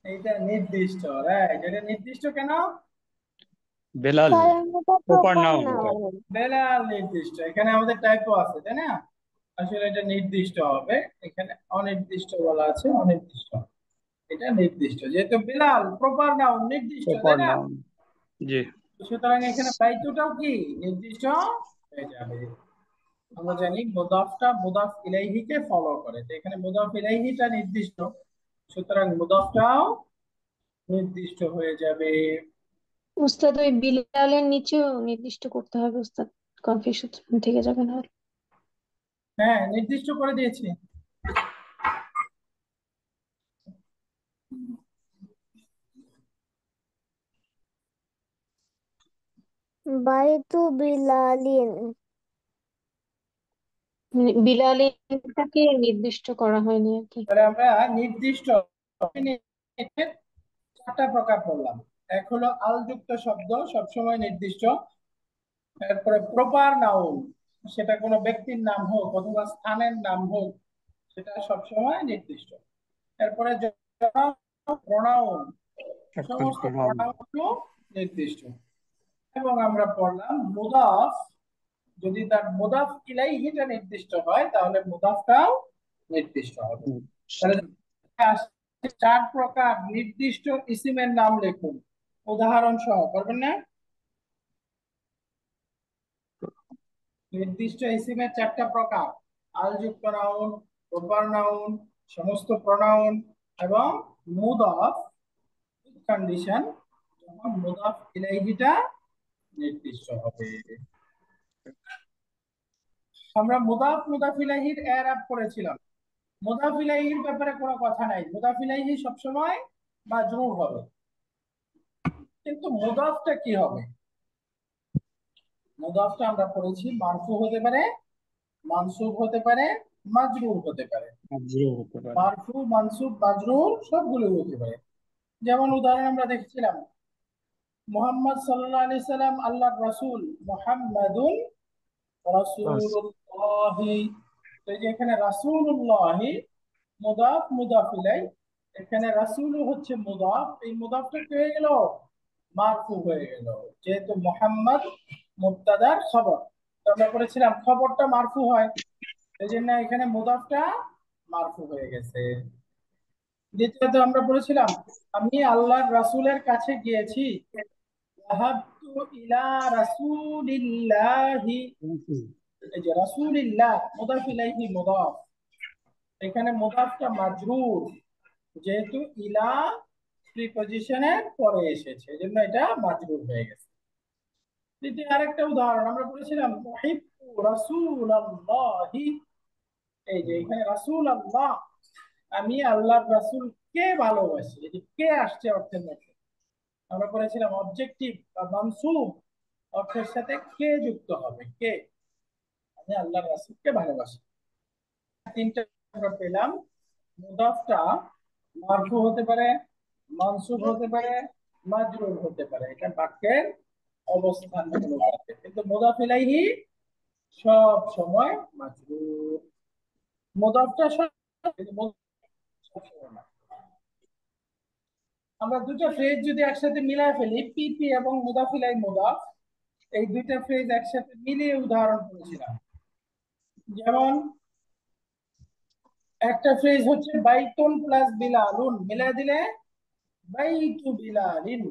এটা নির্দিষ্ট, রাইট। এটা নির্দিষ্ট কেন? বেলাল প্রপার নাউন এটা। বেলাল নির্দিষ্ট। এখানে আমাদের টাইপও আছে, তাই না? আসলে এটা নির্দিষ্ট হবে, এখানে অনির্দিষ্ট বলা আছে, অনির্দিষ্ট। এটা নির্দিষ্ট, যেহেতু বেলাল প্রপার নাউন, নির্দিষ্ট, প্রপার তাই না? নাউন। জি। সুতরাং এখানে বাইতুটাও কি নির্দিষ্ট হয়ে যাবে। আমরা জানি মুদাফটা মুদাফ ইলাইহিকে ফলো করে, তো এখানে মুদাফ ইলাইহিটা নির্দিষ্ট, সুতরাং মুদাফটাও নির্দিষ্ট হয়ে যাবে। উস্তাদ ওই বিলালের নিচেও নির্দিষ্ট করতে হবে উস্তাদ, কনফিউশন থেকে যাবে না। হ্যাঁ, নির্দিষ্ট করে দিয়েছি। বাইতু বিলালিন। বিলালিনটাকে নির্দিষ্ট করা হয়নি আর কি। তাহলে আমরা নির্দিষ্ট চারটা প্রকার পড়লাম। এক হলো আলযুক্ত শব্দ, সবসময় নির্দিষ্ট। এরপরে প্রপার নাউন, সেটা কোনো ব্যক্তির নাম হোক অথবা স্থানের নাম হোক, সেটা সবসময় নির্দিষ্ট। এরপরে প্রোনাউন, সমস্ত প্রোনাউনও নির্দিষ্ট। এবং আমরা পড়লাম মুদাফ, যদি তার মুদাফ ইলাইহিটা নির্দিষ্ট হয় তাহলে মুদাফটাও নির্দিষ্ট হবে। তাহলে চার প্রকার নির্দিষ্ট ইসিমের নাম লিখুন উদাহরণ সহ, পারবেন না? নির্দিষ্ট ইসিমের চারটা প্রকার: আলযুক্ত নাউন, প্রপার নাউন, সমস্ত প্রোনাউন এবং মুদাফ কন্ডিশন, যখন মুদাফ ইলাইহিটা নির্দিষ্ট হবে। আমরা মুদাফ ইলাইহির এরাব করেছিলাম। মুদাফ ইলাইহির ব্যাপারে কোনো কথা নাই, মুদাফ ইলাইহি সবসময় মাজরুর হবে। কিন্তু মুদাফটা কি হবে? মুদাফটা আমরা পড়েছি মারফু হতে পারে, মানসুব হতে পারে, মাজরুর হতে পারে। মারফু, মানসুব, মাজরুর সবগুলো হতে পারে। যেমন উদাহরণ আমরা দেখছিলাম, মুহাম্মদ সাল্লাল্লাহু আলাইহি সাল্লাম আল্লাহর রাসূল, মুহাম্মাদুন রাসূলুল্লাহি। তো এই যে এখানে রাসূলুল্লাহি মুদাফ মুদাফ ইলাইহি, এখানে রাসূল হচ্ছে মুদাফ, এই মুদাফটা কি হয়ে গেল? মারফু হয়ে গেল, যেহেতু মুহাম্মদ মুবতাদার খবর। তো আমরা বলেছিলাম খবরটা মারফু হয়, এই জন্য এখানে মুদাফটা মারফু হয়ে গেছে। দ্বিতীয়ত আমরা বলেছিলাম আমি আল্লাহর রাসূলের কাছে গিয়েছি, যাহাবতু ইলা রাসূলিল্লাহি। এই যে রাসূলিল্লাহ মুদাফ ইলাইহি মুদাফ, এখানে মুদাফটা মাজরুর, যেহেতু ইলা প্রিপজিশনের পরে এসেছে এজন্য এটা মাজরুর হয়ে গেছে। দ্বিতীয় আরেকটা উদাহরণ আমরা বলেছিলাম মুহিব্বু রাসূলাল্লাহি। এই যে এখানে রাসূলুল্লাহ, আমি আল্লাহর রাসূলকে ভালোবাসি, এই যে কে আসছে অর্থের মধ্যে। আমরা বলেছিলাম অবজেক্টিভ বা মানসুব অর্থের সাথে কে যুক্ত হবে, কে। আমি আল্লাহর রাসূলকে ভালোবাসি। তিনটা আমরা পেলাম। মুদাফটা মারফু হতে পারে, মানসুব হতে পারে, মাজরুর হতে পারে, এটা বাক্যের অবস্থান অনুযায়ী। কিন্তু মুদাফ ইলাইহি সব সময় মাজরুর। মুদাফটা সব সময় না। আমরা দুটো ফ্রেজ যদি একসাথে মিলায় ফেলি, পিপি এবং মুদাফ ইলাইহি মুদাফ, এই দুইটা ফ্রেজ একসাথে মিলিয়ে উদাহরণ করেছিলাম। যেমন একটা ফ্রেজ হচ্ছে বাইতুন প্লাস বিলালুন, মিলাই দিলে বাইতু বিলালিন,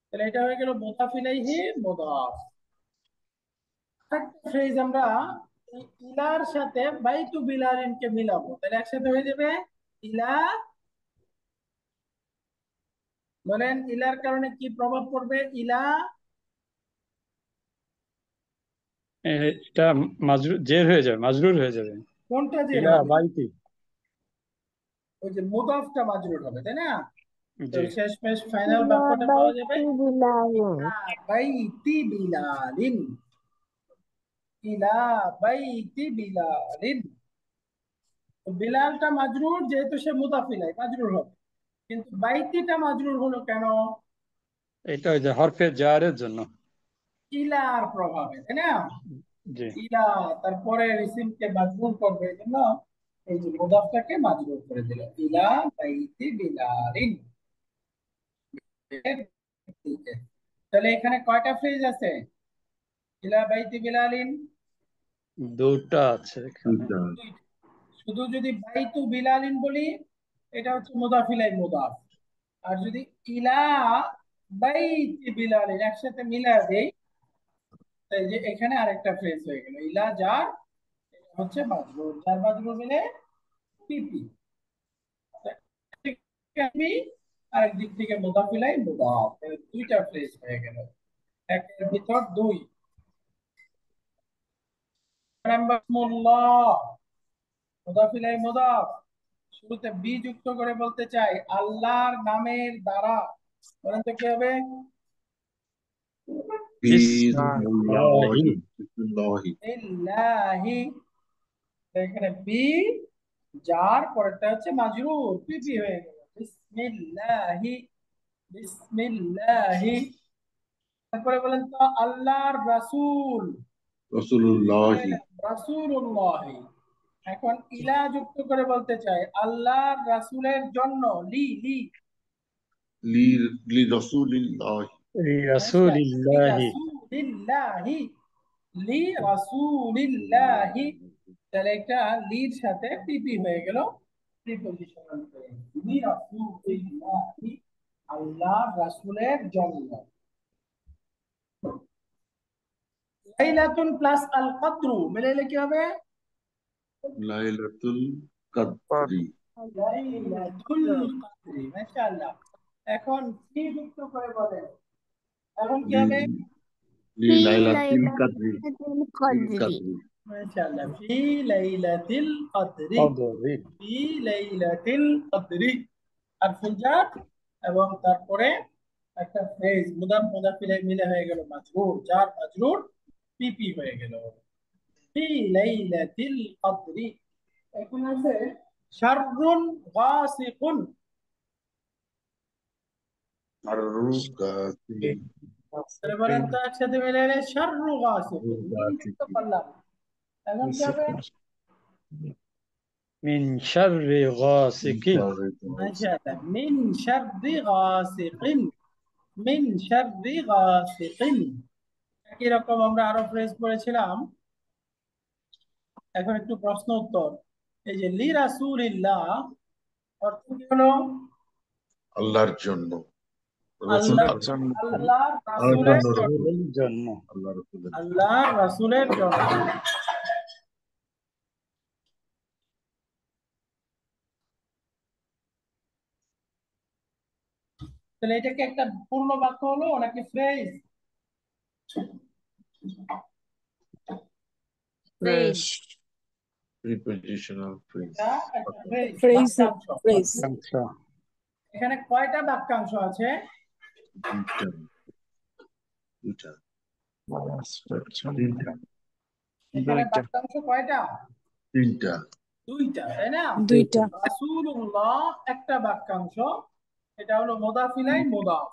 তাহলে এটা হয়ে গেল মুদাফ ইলাইহি মুদাফ। একটা ফ্রেজ আমরা এই ইলার সাথে বাইতু বিলালিনকে মিলাবো, তাহলে একসাথে হয়ে যাবে ইলা। বলেন ইলার কারণে কি প্রভাব পড়বে? ইলা এটা মাজরুর জের হয়ে যাবে, মাজরুর হয়ে যাবে। কোনটা যে ইলা হবে? বাইতি। ওই যে মুদাফটা মাজরুর হবে, তাই না? তো জি। শেষমেশ ফাইনাল ইলা বাক্যটা পাওয়া যাবে বাইতি বিলালিন। ইলা বাইতি বিলালিন, ইলা বাইতি বিলালিন। তো বিলালটা মাজরুর, যেহেতু সে মুদাফ ইলাইহি মাজরুর হবে, কিন্তু বাইতিটা মাজরুর হলো কেন? এটা ওই যে হরফে জারের জন্য। ইলার প্রভাবে, তাই না? জি। ইলা তারপরে ইসিমকে মাজরুর করবে, এজন্য এই যে মুদাফটাকে মাজরুর করে দিল, ইলা বাইতি বিলালিন। তাহলে এখানে কয়টা ফ্রেজ আছে? ইলা বাইতি বিলালিন দুটা আছে এখানে। দুইটা। শুধু যদি বাইতু বিলালিন বলি, এটা হচ্ছে মুদাফ ইলাইহি মুদাফ। আর যদি ইলা বাইতি বিলালিন একসাথে মিলা দেই, তাই যে এখানে আরেকটা ফ্রেজ হয়ে গেল ইলা যার, এটা হচ্ছে মাজরুর, যার মাজরুর মিলে পিপি। আমি আরেক দিক থেকে মুদাফ ইলাইহি মুদাফ, তাহলে দুইটা ফ্রেজ হয়ে গেল, একের ভিতর দুই। নাম্বার মুদাফ ইলাইহি মুদাফ, শুরুতে বি যুক্ত করে বলতে চাই আল্লাহর নামের দ্বারা, বলেন তো কি হবে? বিসমিল্লাহি। বিসমিল্লাহি। ইল্লাহি। এখানে বি যার পরেরটা হচ্ছে মাজরুর, পিপি হয়ে গেল বিসমিল্লাহি, বিসমিল্লাহি। তারপরে বলেন তো আল্লাহর রাসূল, রাসূলুল্লাহি। রাসূলুল্লাহি। এখন ইলা যুক্ত করে বলতে চাই আল্লাহর রাসূলের জন্য, লি লি লিরাসূলিল্লাহি। রাসূলিল্লাহি। লিরাসূলিল্লাহি, লিরাসূলিল্লাহি। তাহলে একটা লির সাথে পিপি হয়ে গেল, প্রিপজিশনাল ফ্রেজ, লিরাসূলিল্লাহি, আল্লাহর রাসূলের জন্য। লাইলাতুন প্লাস আল কদরু মিলাইলে কি হবে? লাইলাতুল কদরি। লাইলাতুল কদরি, মাশাআল্লাহ। এখন ফি যুক্ত করে বলেন, এখন কি হবে? ফি লাইলাতুল কদরি। লাইলাতুল কদরি। মাশাআল্লাহ, ফি লাইলাতিল কদরি, কদরি। ফি লাইলাতিল কদরি। আর ফুলজার এবং তারপরে একটা ফ্রেজ মুদাফ মুদাফ ইলাইহি মিলে হয়ে গেল মাজরুর, যার মাজরুর পিপি হয়ে গেল, ফি লাইলাতিল কদরি। এখন আছে শাররুন গাসিকুন, তাহলে বলেন তো একসাথে মিলে এলে শাররু গাসিকুন, মিম যুক্ত করলাম, এখন কি হবে? মিন শাররি গাসিকিন। মাশাআল্লাহ, মিন শাররি গাসিকিন, মিন শাররি গাসিকিন। একই রকম আমরা আরো ফ্রেজ পড়েছিলাম। এখন একটু প্রশ্ন উত্তর। এই যে লি রাসূলিল্লাহ অর্থ কি হলো? আল্লাহর জন্য, আল্লাহ, রাসূলের জন্য আল্লাহ আল্লাহর রাসূলের জন্য, জন্য, রাসূলের জন্য। আল্লাহ রাসূলের জন্য। আল্লাহ রাসূলের জন্য। তাহলে এটা কি একটা পূর্ণ বাক্য হলো নাকি ফ্রেজ? Fresh prepositional phrase. এটা একটা ফ্রেজ, Phrase, বাক্যাংশ। phrase. আচ্ছা, এখানে কয়টা বাক্যাংশ আছে? দুইটা, দুইটা, তিনটা এখানে দুইটা বাক্যাংশ কয়টা? তিনটা। দুইটা, তাই না? দুইটা। রাসূলুল্লাহ একটা বাক্যাংশ, এটা হলো মুদাফ ইলাইহি মুদাফ।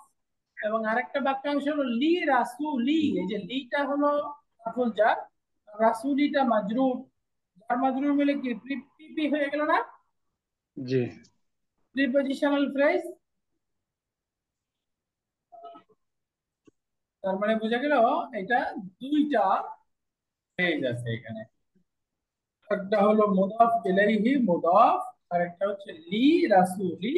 এবং আরেকটা বাক্যাংশ হলো লি রাসূলি, এই যে লিটা হলো মাফউল জার, রাসূলিটা মাজরুর। জার মাজরুর মিলে কি প্রিপি হয়ে গেল না? জি। Prepositional phrase. তার মানে বোঝা গেল এটা দুইটা ফ্রেজ আছে এখানে। একটা হলো মুদাফ ইলাইহি মুদাফ, আর একটা হচ্ছে লি রাসূলি।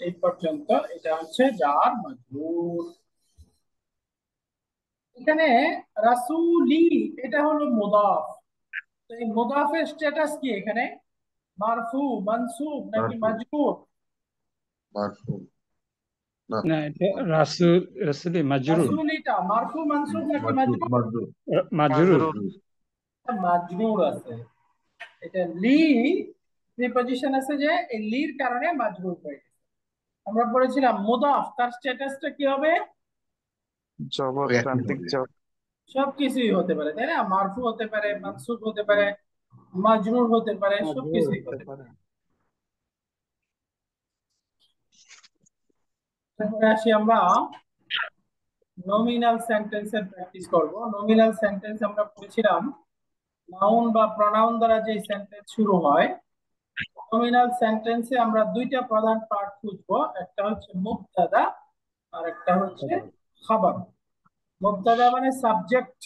এই পর্যন্ত এটা হচ্ছে জার মাজরুর। এখানে রাসূলি এটা হলো মুদাফ। তো এই মুদাফের স্ট্যাটাস কি এখানে? মারফু, মানসুব নাকি মারফু, মাজরুর? মারফু, না, না, এটা রাসূলি মাজরুর। রাসূলিটা মারফু, মানসুব নাকি মারফু, মাজরুর? মারফু, মাজরুর। মাজরুর মাজরুর আছে। এটা লি প্রিপজিশন আছে যে এই লির কারণে মাজরুর হয়ে গেছে। আমরা পড়েছিলাম মুদাফ তার স্ট্যাটাসটা কি হবে? জবর একই প্রান্তিক হবে। জবর সবকিছুই হতে পারে, তাই না? মারফু হতে পারে, মানসুব হতে পারে, মাজরুর হতে পারে, সবকিছুই হতে পারে। তারপরে আসি আমরা নমিনাল সেন্টেন্সের প্র্যাকটিস করব। নমিনাল সেন্টেন্স আমরা পড়েছিলাম নাউন বা প্রনাউন দ্বারা যে সেন্টেন্স শুরু হয়। নমিনাল সেন্টেন্সে আমরা দুইটা প্রধান পার্ট খুঁজবো, একটা হচ্ছে মুবতাদা আর একটা হচ্ছে খাবার। মুবতাদা মানে সাবজেক্ট,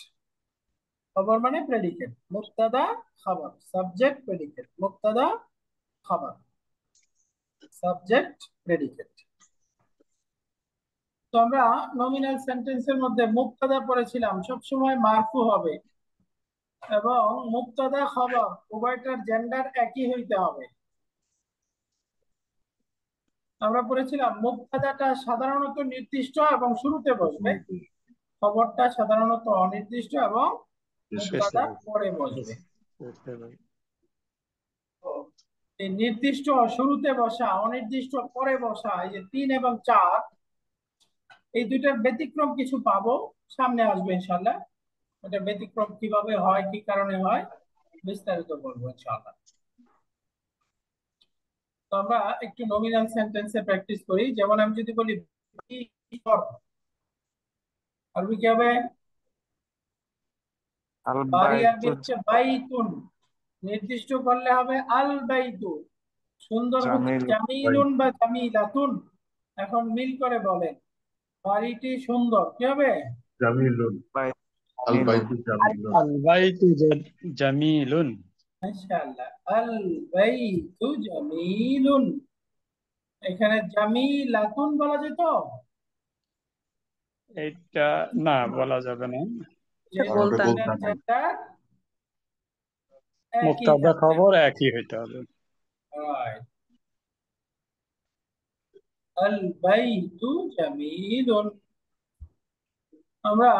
খবর মানে প্রেডিকেট। মুবতাদা খাবার, সাবজেক্ট প্রেডিকেট, মুবতাদা খাবার, সাবজেক্ট প্রেডিকেট। তো আমরা নমিনাল সেন্টেন্সের মধ্যে মুবতাদা পড়েছিলাম সবসময় মারফু হবে এবং মুবতাদা খবর উভয়টার জেন্ডার একই হইতে হবে। আমরা পড়েছিলাম মুবতাদাটা সাধারণত নির্দিষ্ট এবং শুরুতে বসবে, খবরটা সাধারণত অনির্দিষ্ট এবং মুবতাদা পরে বসবে। এই নির্দিষ্ট শুরুতে বসা, অনির্দিষ্ট পরে বসা, এই যে 3 এবং 4, এই দুইটার ব্যতিক্রম কিছু পাবো, সামনে আসবে ইনশাআল্লাহ। এটা ব্যতিক্রম কিভাবে হয়, কি কারণে হয়, বিস্তারিত বলবো ইনশাআল্লাহ। তো আমরা একটু নমিনাল সেন্টেন্সে প্র্যাকটিস করি। যেমন আমি যদি বলি আরবি কি হবে? আল বাড়ি বাইত আরবি হচ্ছে বাইতুন, নির্দিষ্ট করলে হবে আল বাইতু। সুন্দর হচ্ছে জামিল জামিলুন বা জামিলাতুন। এখন মিল করে বলেন বাড়িটি সুন্দর, কি হবে? জামিলুন, বাইত আল বাইতু জামিলুন। আল বাইতু জামিলুন। মাশাআল্লাহ, আল বাইতু জামিলুন। এখানে জামিলাতুন বলা যেত? এটা না, বলা যাবে না। যেহেতু বলতাম। দুইটার gender একই মুবতাদা থাকবে। খবর একই হইতে হবে। Right. আল বাইতু জামিলুন। আমরা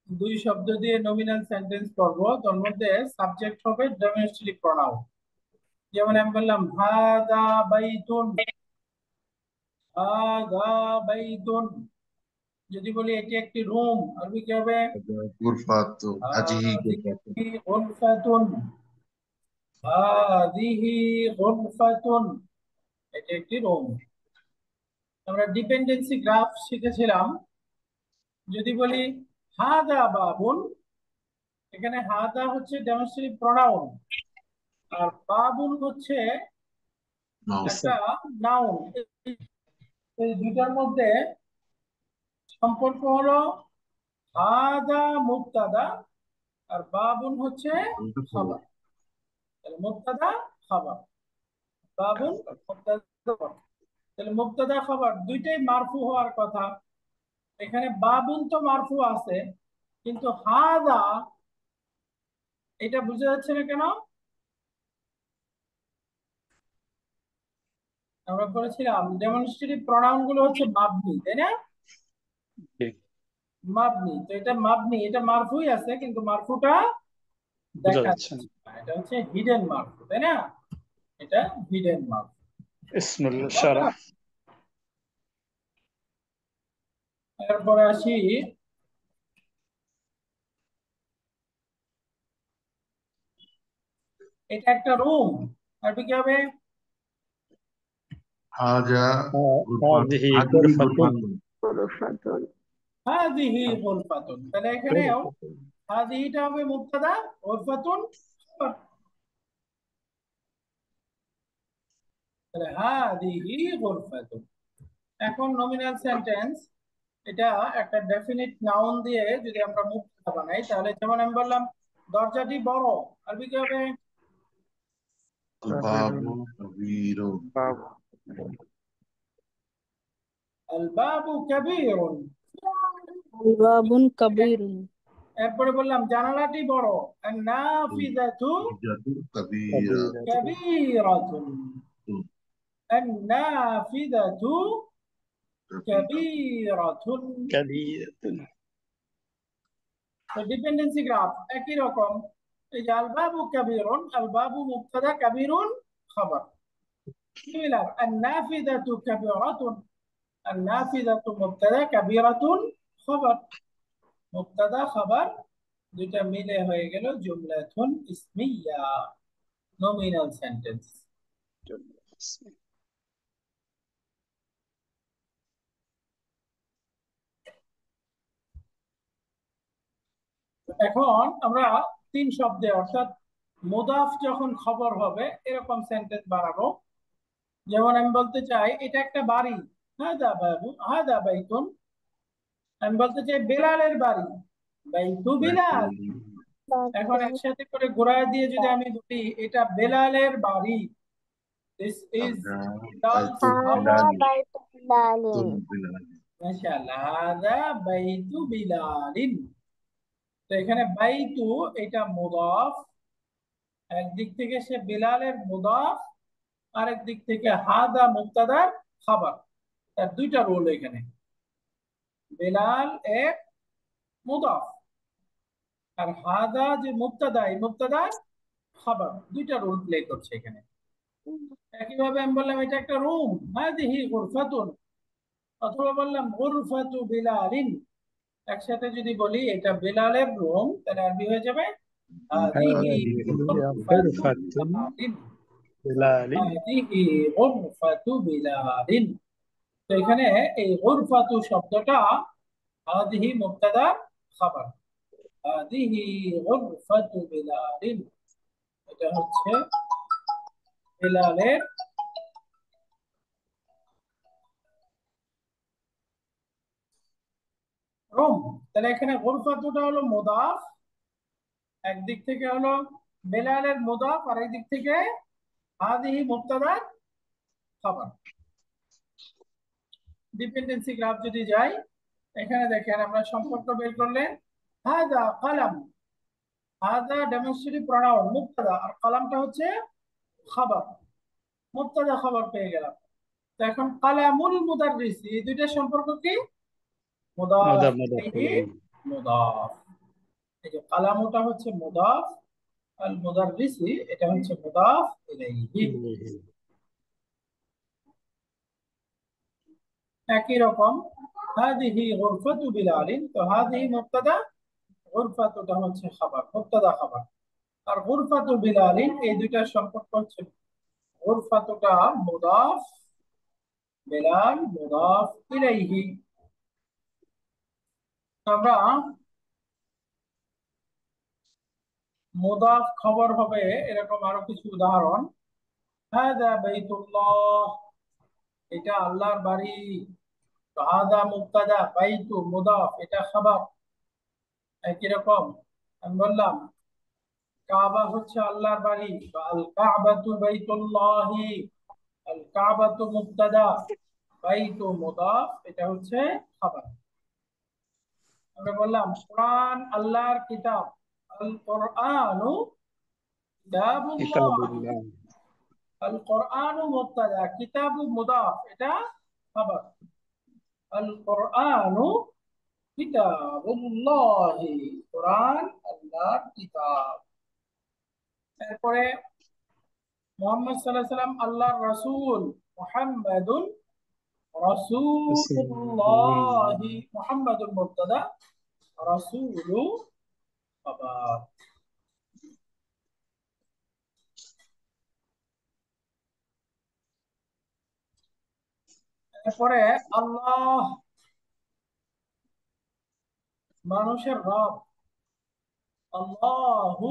দুই শব্দ দিয়ে নমিনাল সেন্টেন্স করব, তার মধ্যে সাবজেক্ট হবে ডোমেস্টিক প্রোনাউন। যেমন আমি বললাম হাদা বাইতুন, হাদা বাইতুন। যদি বলি এটি একটি রুম, আরবি কি হবে? গুরফাত, হাজিহি গুরফাত। হাদিহি গুরফাতুন, হাদিহি গুরফাতুন। এটি একটি রুম। আমরা ডিপেন্ডেন্সি গ্রাফ শিখেছিলাম। যদি বলি হাদা বাবুন, এখানে হাদা হচ্ছে ডেমনস্ট্রেটিভ প্রোনাউন, আর বাবুন হচ্ছে নাও একটা নাউন। এই দুটার মধ্যে সম্পর্ক হলো হাদা মুবতাদা আর বাবুন হচ্ছে এটা খবর। খাবার। তাহলে মুবতাদা খাবার, বাবুন মুবতাদা খাবার। তাহলে মুবতাদা খাবার দুইটাই মারফু হওয়ার কথা। এখানে বাবুন তো মারফু আছে, কিন্তু হাদা এটা বুঝা যাচ্ছে না কেন? আমরা বলেছিলাম ডেমনস্ট্রেটিভ প্রোনাউন গুলো হচ্ছে মাবনি, তাই না? জি, মাবনি, তো এটা মাবনি, এটা মারফুই আছে কিন্তু মারফুটা বোঝা দেখা যাচ্ছে যাচ্ছে না। না। এটা হচ্ছে হিডেন মারফু, তাই না? এটা হিডেন মারফু। ইসমুল ইশারা। এরপরে আসি এটা একটা রুম, আর কি হবে? হাজা গুরফাত, হাদিহি হাজিহি গুরফাতুন। গুরফাতুন। غرفة হাদিহি গুরফাতুন। তাহলে এখানেও হাদিহিটা হবে মুবতাদা, গুরফাতুন খাবার। তাহলে হাদিহি গুরফাতুন। এখন নমিনাল সেন্টেন্স, এটা একটা ডেফিনিট নাউন দিয়ে যদি আমরা মুবতাদা বানাই, তাহলে যেমন আমি বললাম দরজাটি বড়, আরবি কি হবে? বাবু কবিরুন। বাবু আল বাবু কাবীরুন। باب كبير এরপরে বললাম জানালাটি বড়, আন নাফিযাতু হিজাতু কবিরা। কাবীরাতুন। আন নাফিযাতু কাবীরাতুন। কাবীরাতুন। তো ডিপেন্ডেন্সি গ্রাফ একই রকম। এই যে আল বাবু কাবীরুন, আল বাবু মুবতাদা, কাবীরুন খবর। সিমিলার আন নাফিযাতু কাবীরাতুন, আন নাফিযাতু মুবতাদা, কাবীরাতুন খবর। মুবতাদা খবর দুইটা মিলে হয়ে গেল জুমলাতুন ইসমিয়া, নমিনাল সেন্টেন্স। এখন আমরা তিন শব্দে অর্থাৎ মুদাফ যখন খবর হবে এরকম সেন্টেন্স বানাবো। যেমন আমি বলতে চাই এটা একটা বাড়ি, হাদা বাবু, হাদা বাইতুন। আমি বলতে চাই বেলালের বাড়ি, বাইতু বিলাল। এখন একসাথে করে ঘোরায় দিয়ে যদি আমি বলি এটা বেলালের বাড়ি, দিস ইজ বিলালস هذا হাউস। بيت بلال মাশাআল্লাহ, হাদা বাইতু বিলালিন। তো এখানে বাইতু এটা মুদাফ, একদিক থেকে সে বিলালের মুদাফ, আরেক দিক থেকে হাদা মুবতাদার খাবার। তার দুইটা রোল এখানে। বেলাল এক মুদাফ, আর হাদা যে মুবতাদা, এই মুবতাদার খাবার, দুইটা রোল প্লে করছে এখানে। একইভাবে আমি বললাম এটা একটা রুম, হাদিহি গুরফাতুন, অথবা বললাম গুরফাতু বিলালিন। একসাথে যদি বলি এটা বেলালের রুম, তাহলে আরবি হয়ে যাবে হাদিহি গুরফাতু গুরফাতুন বিলালিন। বিলালিন। হাদিহি গুরফাতু বিলালিন। তো এখানে এই গুরফাতু শব্দটা হাদিহি মুবতাদা খাবার, হাদিহি গুরফাতু বিলালিন, এটা হচ্ছে বেলালের রুম। তাহলে এখানে গুরফাতুটা হলো মুদাফ, একদিক থেকে হলো বেলালের মুদাফ, আর একদিক থেকে হাদিহি মুবতাদা খাবার। ডিপেন্ডেন্সি গ্রাফ যদি যাই, এখানে দেখেন আমরা সম্পর্ক বের করলে হাদা কালাম, হাদা ডেমনস্ট্রেটিভ প্রোনাউন মুবতাদা, আর কালামটা হচ্ছে খাবার, মুবতাদা খবর পেয়ে গেলাম। তো এখন কালামুল মুদাররিস, এই দুইটার সম্পর্ক কি? মুদাফ মুদাফ মুদাফ ইলাইহি ইলাইহি। মুদাফ। এই যে কালামুটা হচ্ছে মুদাফ, আল মুদাররিসি এটা হচ্ছে মুদাফ ইলাইহি। একই রকম হাদিহি গুরফাতু বিলালিন, তো হাদিহি মুবতাদা, গুরফাতুটা হচ্ছে খাবার, মুবতাদা খাবার। আর গুরফাতু বিলালিন এই দুইটার সম্পর্ক হচ্ছে গুরফাতুটা মুদাফ, বিলাল মুদাফ ইলাইহি। আমরা মুদাফ খবর হবে এরকম আরো কিছু উদাহরণ। হাদা বাইতুল্লাহ, এটা আল্লাহর বাড়ি। হাদা মুবতাদা, বাইতু মুদাফ, এটা খাবার। একই রকম আমি বললাম কাবা হচ্ছে আল্লাহর বাড়ি, বা আল কাবাতু বাইতুল্লাহি, আল কাবাতু মুবতাদা, বাইতু মুদাফ, এটা হচ্ছে খাবার। আমরা বললাম কোরআন আল্লাহর কিতাব, আল কোরআনু কিতাবুল্লাহ, কিতাবুল্লাহ। আল কোরআনু মুবতাদা, কিতাবু মুদাফ, এটা খাবার। আল কোরআনু কিতাবুল্লাহি, কোরআন আল্লাহর কিতাব। এরপরে মুহাম্মদ সাল্লাল্লাহু আলাইহি সাল্লাম আল্লাহর রাসূল, মুহাম্মাদুন রাসূলুল্লাহি, মুহাম্মাদুন মুবতাদা, রাসূলু খাবার। এরপরে আল্লাহ মানুষের রব, আল্লাহু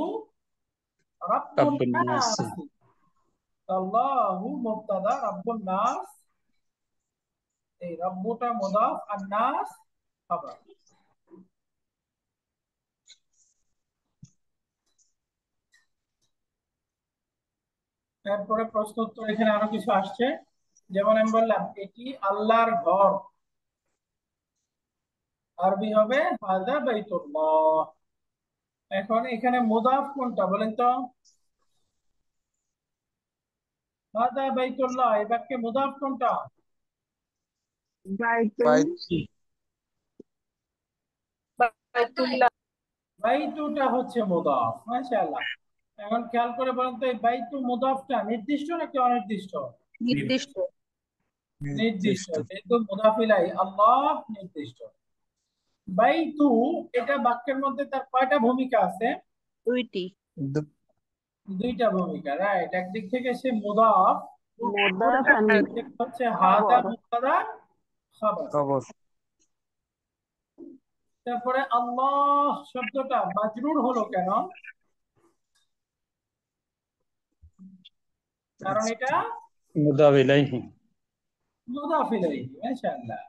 রাব্বুন রাব্বুন নাস। নাস, আল্লাহু মুবতাদা, রাব্বুন নাস, এই রাব্বুটা মুদাফ আর নাস খাবার। এরপরে প্রশ্ন উত্তর এখানে আরো কিছু আসছে, যেমন আমি বললাম এটি আল্লাহর ঘর, আরবি হবে হাযা বাইতুল্লাহ। এখন এখানে মুদাফ কোনটা বলেন তো? হাযা বাইতুল্লাহ, এই বাক্যে মুদাফ কোনটা? বাইতুল্লাহ। বাইতুটা হচ্ছে মুদাফ, মাশাআল্লাহ। এখন খেয়াল করে বলেন তো এই বাইতু মুদাফটা নির্দিষ্ট নাকি অনির্দিষ্ট? নির্দিষ্ট। নির্দিষ্ট, যেহেতু মুদাফ ইলাইহি আল্লাহ নির্দিষ্ট। বাইতু এটা বাক্যের মধ্যে তার কয়টা ভূমিকা আছে? দুইটি। দুইটা ভূমিকা, রাইট। একদিক থেকে সে মুদাফ, মুদাফ আর আরেক দিক হচ্ছে হাদা মুবতাদা খাবার। খবর। তারপরে আল্লাহ শব্দটা মাজরুর হলো কেন? কারণ এটা মুদাফ ইলাইহি। মুদাফ ইলাইহি, মাশাআল্লাহ।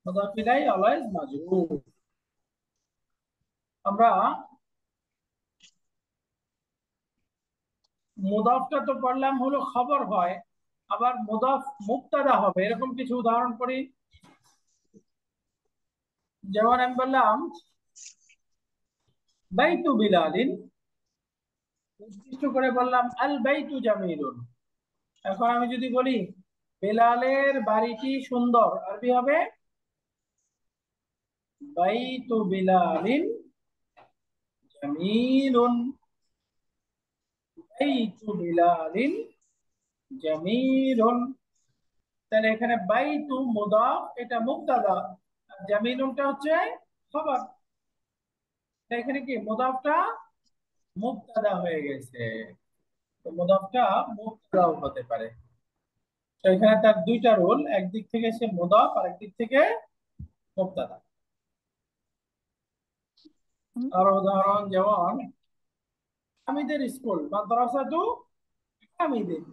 মুদাফ ইলাইহি অলওয়েজ মাজরুর। আমরা মুদাফটা তো পড়লাম হলো খবর হয়, আবার মুদাফ মুবতাদা হবে, এরকম কিছু উদাহরণ করি। যেমন আমি বললাম বাইতু বিলালিন, নির্দিষ্ট করে বললাম আল বাইতু জামিলুন। এখন আমি যদি বলি বেলালের বাড়িটি সুন্দর, আরবি হবে বাইতু বিলালিন জামিলুন, বাইতু বিলালিন জামিলুন। তাহলে এখানে বাইতু মুদাফ, এটা মুবতাদা, আর জামিলুনটা হচ্ছে খবর। এখানে কি মুদাফটা মুবতাদা হয়ে গেছে, তো মুদাফটা মুবতাদাও হতে পারে। তো এখানে তার দুইটা রোল, একদিক থেকে সে মুদাফ আর একদিক থেকে মুবতাদা। আরো উদাহরণ, যেমন হামিদের স্কুল, মাদ্রাসাতু হামিদিন।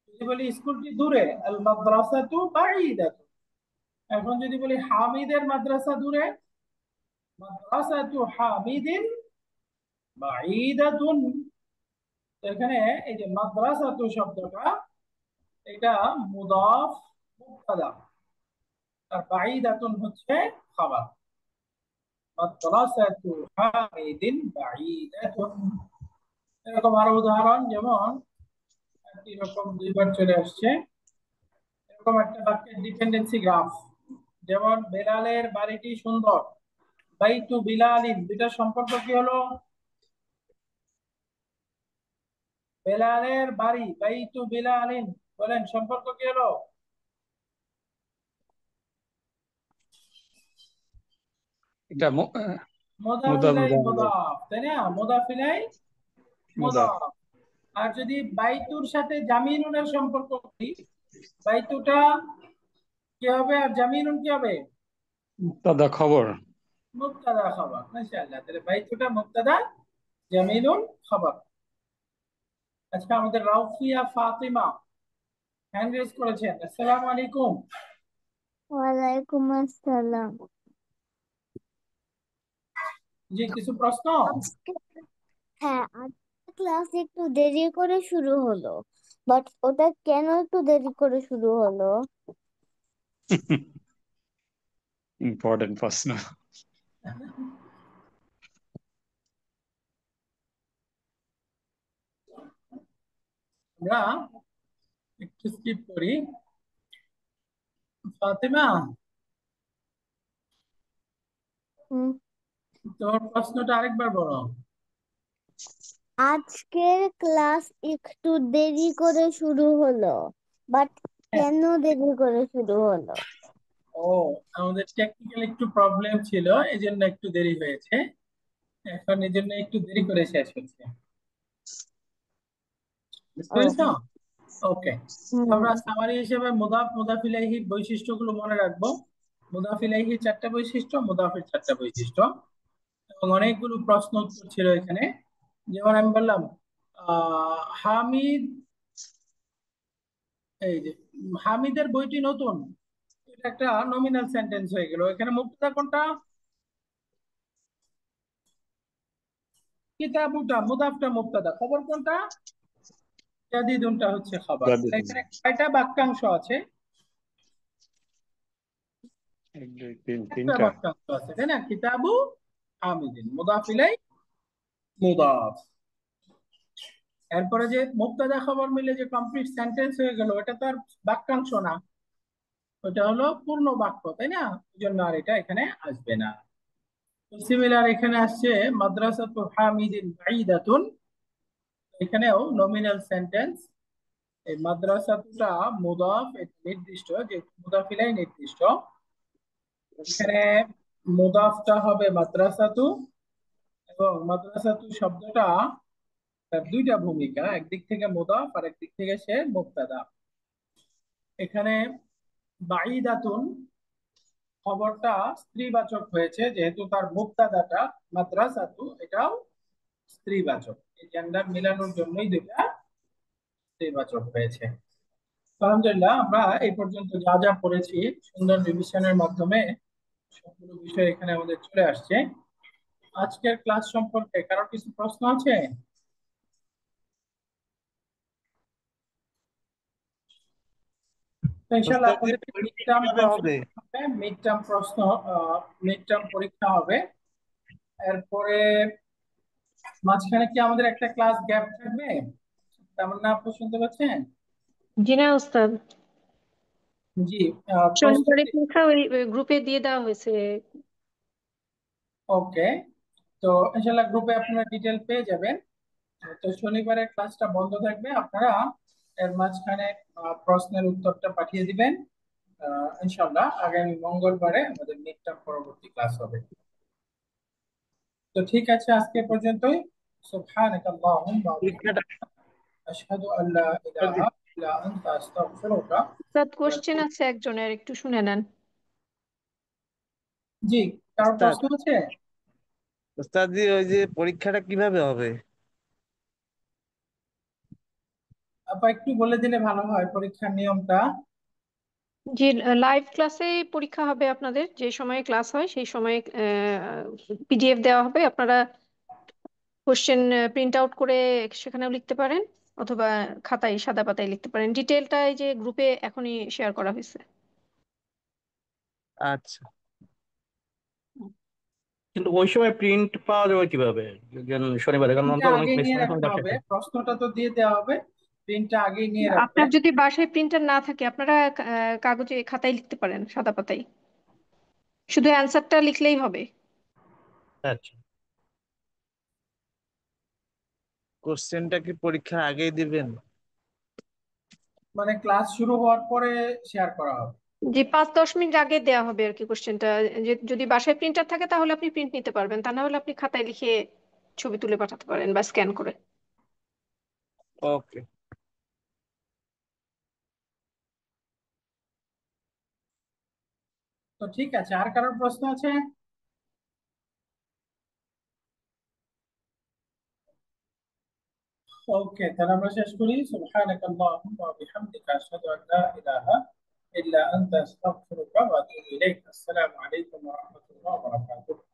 যদি বলি স্কুলটি দূরে, আল মাদ্রাসাতু বাঈদাতুন। এখন যদি বলি হামিদের মাদ্রাসা দূরে, মাদ্রাসাতু হামিদিন বাঈদাতুন। তো এখানে এই যে মাদ্রাসাতু শব্দটা, এটা মুদাফ মুবতাদা, আর বাঈদাতুন হচ্ছে খাবার। মাদ্রাসাতু হামিদিন বাঈদাতুন। এরকম আরো উদাহরণ, যেমন একই রকম দুইবার চলে আসছে, এরকম একটা বাক্যের ডিপেন্ডেন্সি গ্রাফ। যেমন বেলালের বাড়িটি সুন্দর, বাইতু বিলালিন, দুইটা সম্পর্ক কি হলো? বেলালের বাড়ি, বাইতু বিলালিন, বলেন সম্পর্ক কি হলো? এটা মুদাফ মুদাফ ইলাইহি মুদাফ মুদাফ, তাই না? মুদাফ ইলাইহি মুদাফ। মুদাফ। আর যদি বাইতুর সাথে জামিনুনের সম্পর্ক কি, বাইতুটা কি হবে আর জামিনুন কি হবে? মুবতাদা খবর। মুবতাদা খাবার, মাশাআল্লাহ। তাহলে বাইতুটা মুবতাদা জামিলুন খাবার। আজকে আমাদের রাউফিয়া ফাতিমা হ্যান্ড রেজ করেছেন। আসসালামু আলাইকুম। ওয়ালাইকুম আসসালাম। জি, কিছু প্রশ্ন? আজকে হ্যাঁ, আজকে ক্লাস একটু দেরি করে শুরু হলো, বাট ওটা কেন একটু দেরি করে শুরু হলো? ইম্পর্টেন্ট প্রশ্ন। আমরা একটু স্কিপ করি। ফাতিমা, হুম, তোমার প্রশ্নটা আরেকবার বলো। আজকের ক্লাস একটু দেরি করে শুরু হলো, বাট হ্যাঁ। কেন দেরি করে শুরু হলো? ও, আমাদের টেকনিক্যাল একটু প্রবলেম ছিল, এই জন্য একটু দেরি হয়েছে। এখন এই জন্য একটু দেরি করে শেষ হচ্ছে। বুঝতে ও, পেরেছো? ওকে। হুম, আমরা সামারি হিসেবে মুদাফ মুদাফ ইলাইহির বৈশিষ্ট্যগুলো মনে রাখবো। মুদাফ ইলাইহির 4টা বৈশিষ্ট্য, মুদাফের 4টা বৈশিষ্ট্য, এবং অনেকগুলো প্রশ্ন উত্তর ছিল এখানে। যেমন আমি বললাম হামিদ, এই যে হামিদের বইটি নতুন, এটা একটা নমিনাল সেন্টেন্স হয়ে গেল। এখানে মুক্তদা কোনটা? কিতাবুটা, মুদাফটা মুক্তদা, খবর কোনটা? জাদিদুনটা হচ্ছে খবর। এখানে কয়টা বাক্যাংশ আছে? 1 2 3 একটা 3টা। বাক্যাংশ আছে, তাই না? কিতাবু হামিদিন, মুদাফ ইলাই মুদাফ। এরপরে যে মুক্তদা খবর মিলে যে কমপ্লিট সেন্টেন্স হয়ে গেল, এটা তো আর বাক্যাংশ না, ওটা হলো পূর্ণ বাক্য, তাই না? এই জন্য আর এটা এখানে আসবে না। সিমিলার এখানে আসছে মাদ্রাসাতু হামিদিন বাঈদাতুন, এখানেও নমিনাল সেন্টেন্স। এই মাদ্রাসাতুটা মুদাফ, এটা নির্দিষ্ট, যে মুদাফ ইলাই নির্দিষ্ট। এখানে মুদাফটা হবে মাদ্রাসাতু, এবং মাদ্রাসাতু শব্দটা তার দুইটা ভূমিকা, একদিক থেকে মুদাফ আর একদিক থেকে সে মুবতাদা। এখানে বাঈদাতুন খবরটা স্ত্রীবাচক হয়েছে, যেহেতু তার মুবতাদাটা মাদ্রাসাতু এটাও স্ত্রীবাচক। এই জেন্ডার মিলানোর জন্যই দুইটা স্ত্রীবাচক হয়েছে। আলহামদুলিল্লাহ, আমরা এই পর্যন্ত যা যা পড়েছি সুন্দর রিভিশনের মাধ্যমে সবগুলো বিষয় এখানে আমাদের চলে আসছে। আজকের ক্লাস সম্পর্কে কারো কিছু প্রশ্ন আছে? তো ইনশাআল্লাহ ওস্তাদ জি, আপনাদের মিড পরীক্ষা টার্ম কিভাবে প্রশ্ন হবে? হবে, মিড টার্ম প্রশ্ন, মিড টার্ম পরীক্ষা হবে। এরপরে মাঝখানে কি আমাদের একটা ক্লাস গ্যাপ থাকবে? তেমন না, আপনি শুনতে পাচ্ছেন? জি না ওস্তাদ, জি। শনিবারের প্রস্তুতি। পরীক্ষা ওই গ্রুপে দিয়ে দেওয়া হয়েছে। ওকে। তো ইনশাআল্লাহ গ্রুপে আপনারা ডিটেল পেয়ে যাবেন। তো শনিবারের ক্লাসটা বন্ধ থাকবে, আপনারা এর মাঝখানে প্রশ্নের উত্তরটা পাঠিয়ে দিবেন। ইনশাআল্লাহ আগামী মঙ্গলবারে আমাদের মিড টার্ম পরবর্তী ক্লাস হবে। তো ঠিক আছে, আজকে এ পর্যন্তই। সুবহানাকাল্লাহুম্মা ওয়া পরীক্ষাটা বিহামদিকা আশহাদু আল্লা ইলাহা ইল্লা আনতা আস্তাগফিরুকা। ওস্তাদ কোশ্চেন আছে একজনের, একটু শুনে নেন। জি, কারো ওস্তাদ প্রশ্ন আছে? ওস্তাদ জি, ওই যে পরীক্ষাটা কিভাবে হবে? আপা একটু বলে দিলে ভালো হয় পরীক্ষার নিয়মটা। যে লাইভ ক্লাসে পরীক্ষা হবে, আপনাদের যে সময়ে ক্লাস হয় সেই সময়ে পিডিএফ দেওয়া হবে, আপনারা কোশ্চেন প্রিন্ট আউট করে সেখানেও লিখতে পারেন, অথবা খাতায় সাদা পাতায় লিখতে পারেন। ডিটেলটা এই যে গ্রুপে এখনই শেয়ার করা হয়েছে। আচ্ছা। কিন্তু ওই সময় প্রিন্ট পাওয়া যাবে কিভাবে? যেন শনিবারে, কারণ প্রিন্টটা আমাদের অনেক আগে নিয়ে ম্যাক্সিমাম সময় রাখতে ব্যবসা হবে, থাকে। প্রশ্নটা তো দিয়ে দেওয়া হবে, প্রিন্টটা আগেই নিয়ে রাখবে। আপনার যদি বাসায় প্রিন্টার না থাকে, আপনারা কাগজে খাতায় লিখতে পারেন, সাদা পাতায়, শুধু অ্যান্সারটা লিখলেই হবে। আচ্ছা। কোশ্চেনটা কি পরীক্ষার আগেই দিবেন? মানে ক্লাস শুরু হওয়ার পরে শেয়ার করা হবে। যে 5-10 মিনিট আগে দেওয়া হবে আর কি কোশ্চেনটা। যদি বাসায় প্রিন্টার থাকে তাহলে আপনি প্রিন্ট নিতে পারবেন, তা না হলে আপনি খাতায় লিখে ছবি তুলে পাঠাতে পারেন বা স্ক্যান করে। ওকে। তো ঠিক আছে, আর কারোর প্রশ্ন আছে? ওকে, তাহলে আমরা শেষ করি। সুবহানাক আল্লাহুম্মা ওয়া বিহামদিকা আশহাদু আন লা ইলাহা ইল্লা আনতা আস্তাগফিরুকা ওয়া আতুবু ইলাইক। আসসালামু আলাইকুম ওয়া রাহমাতুল্লাহি ওয়া বারাকাতুহু।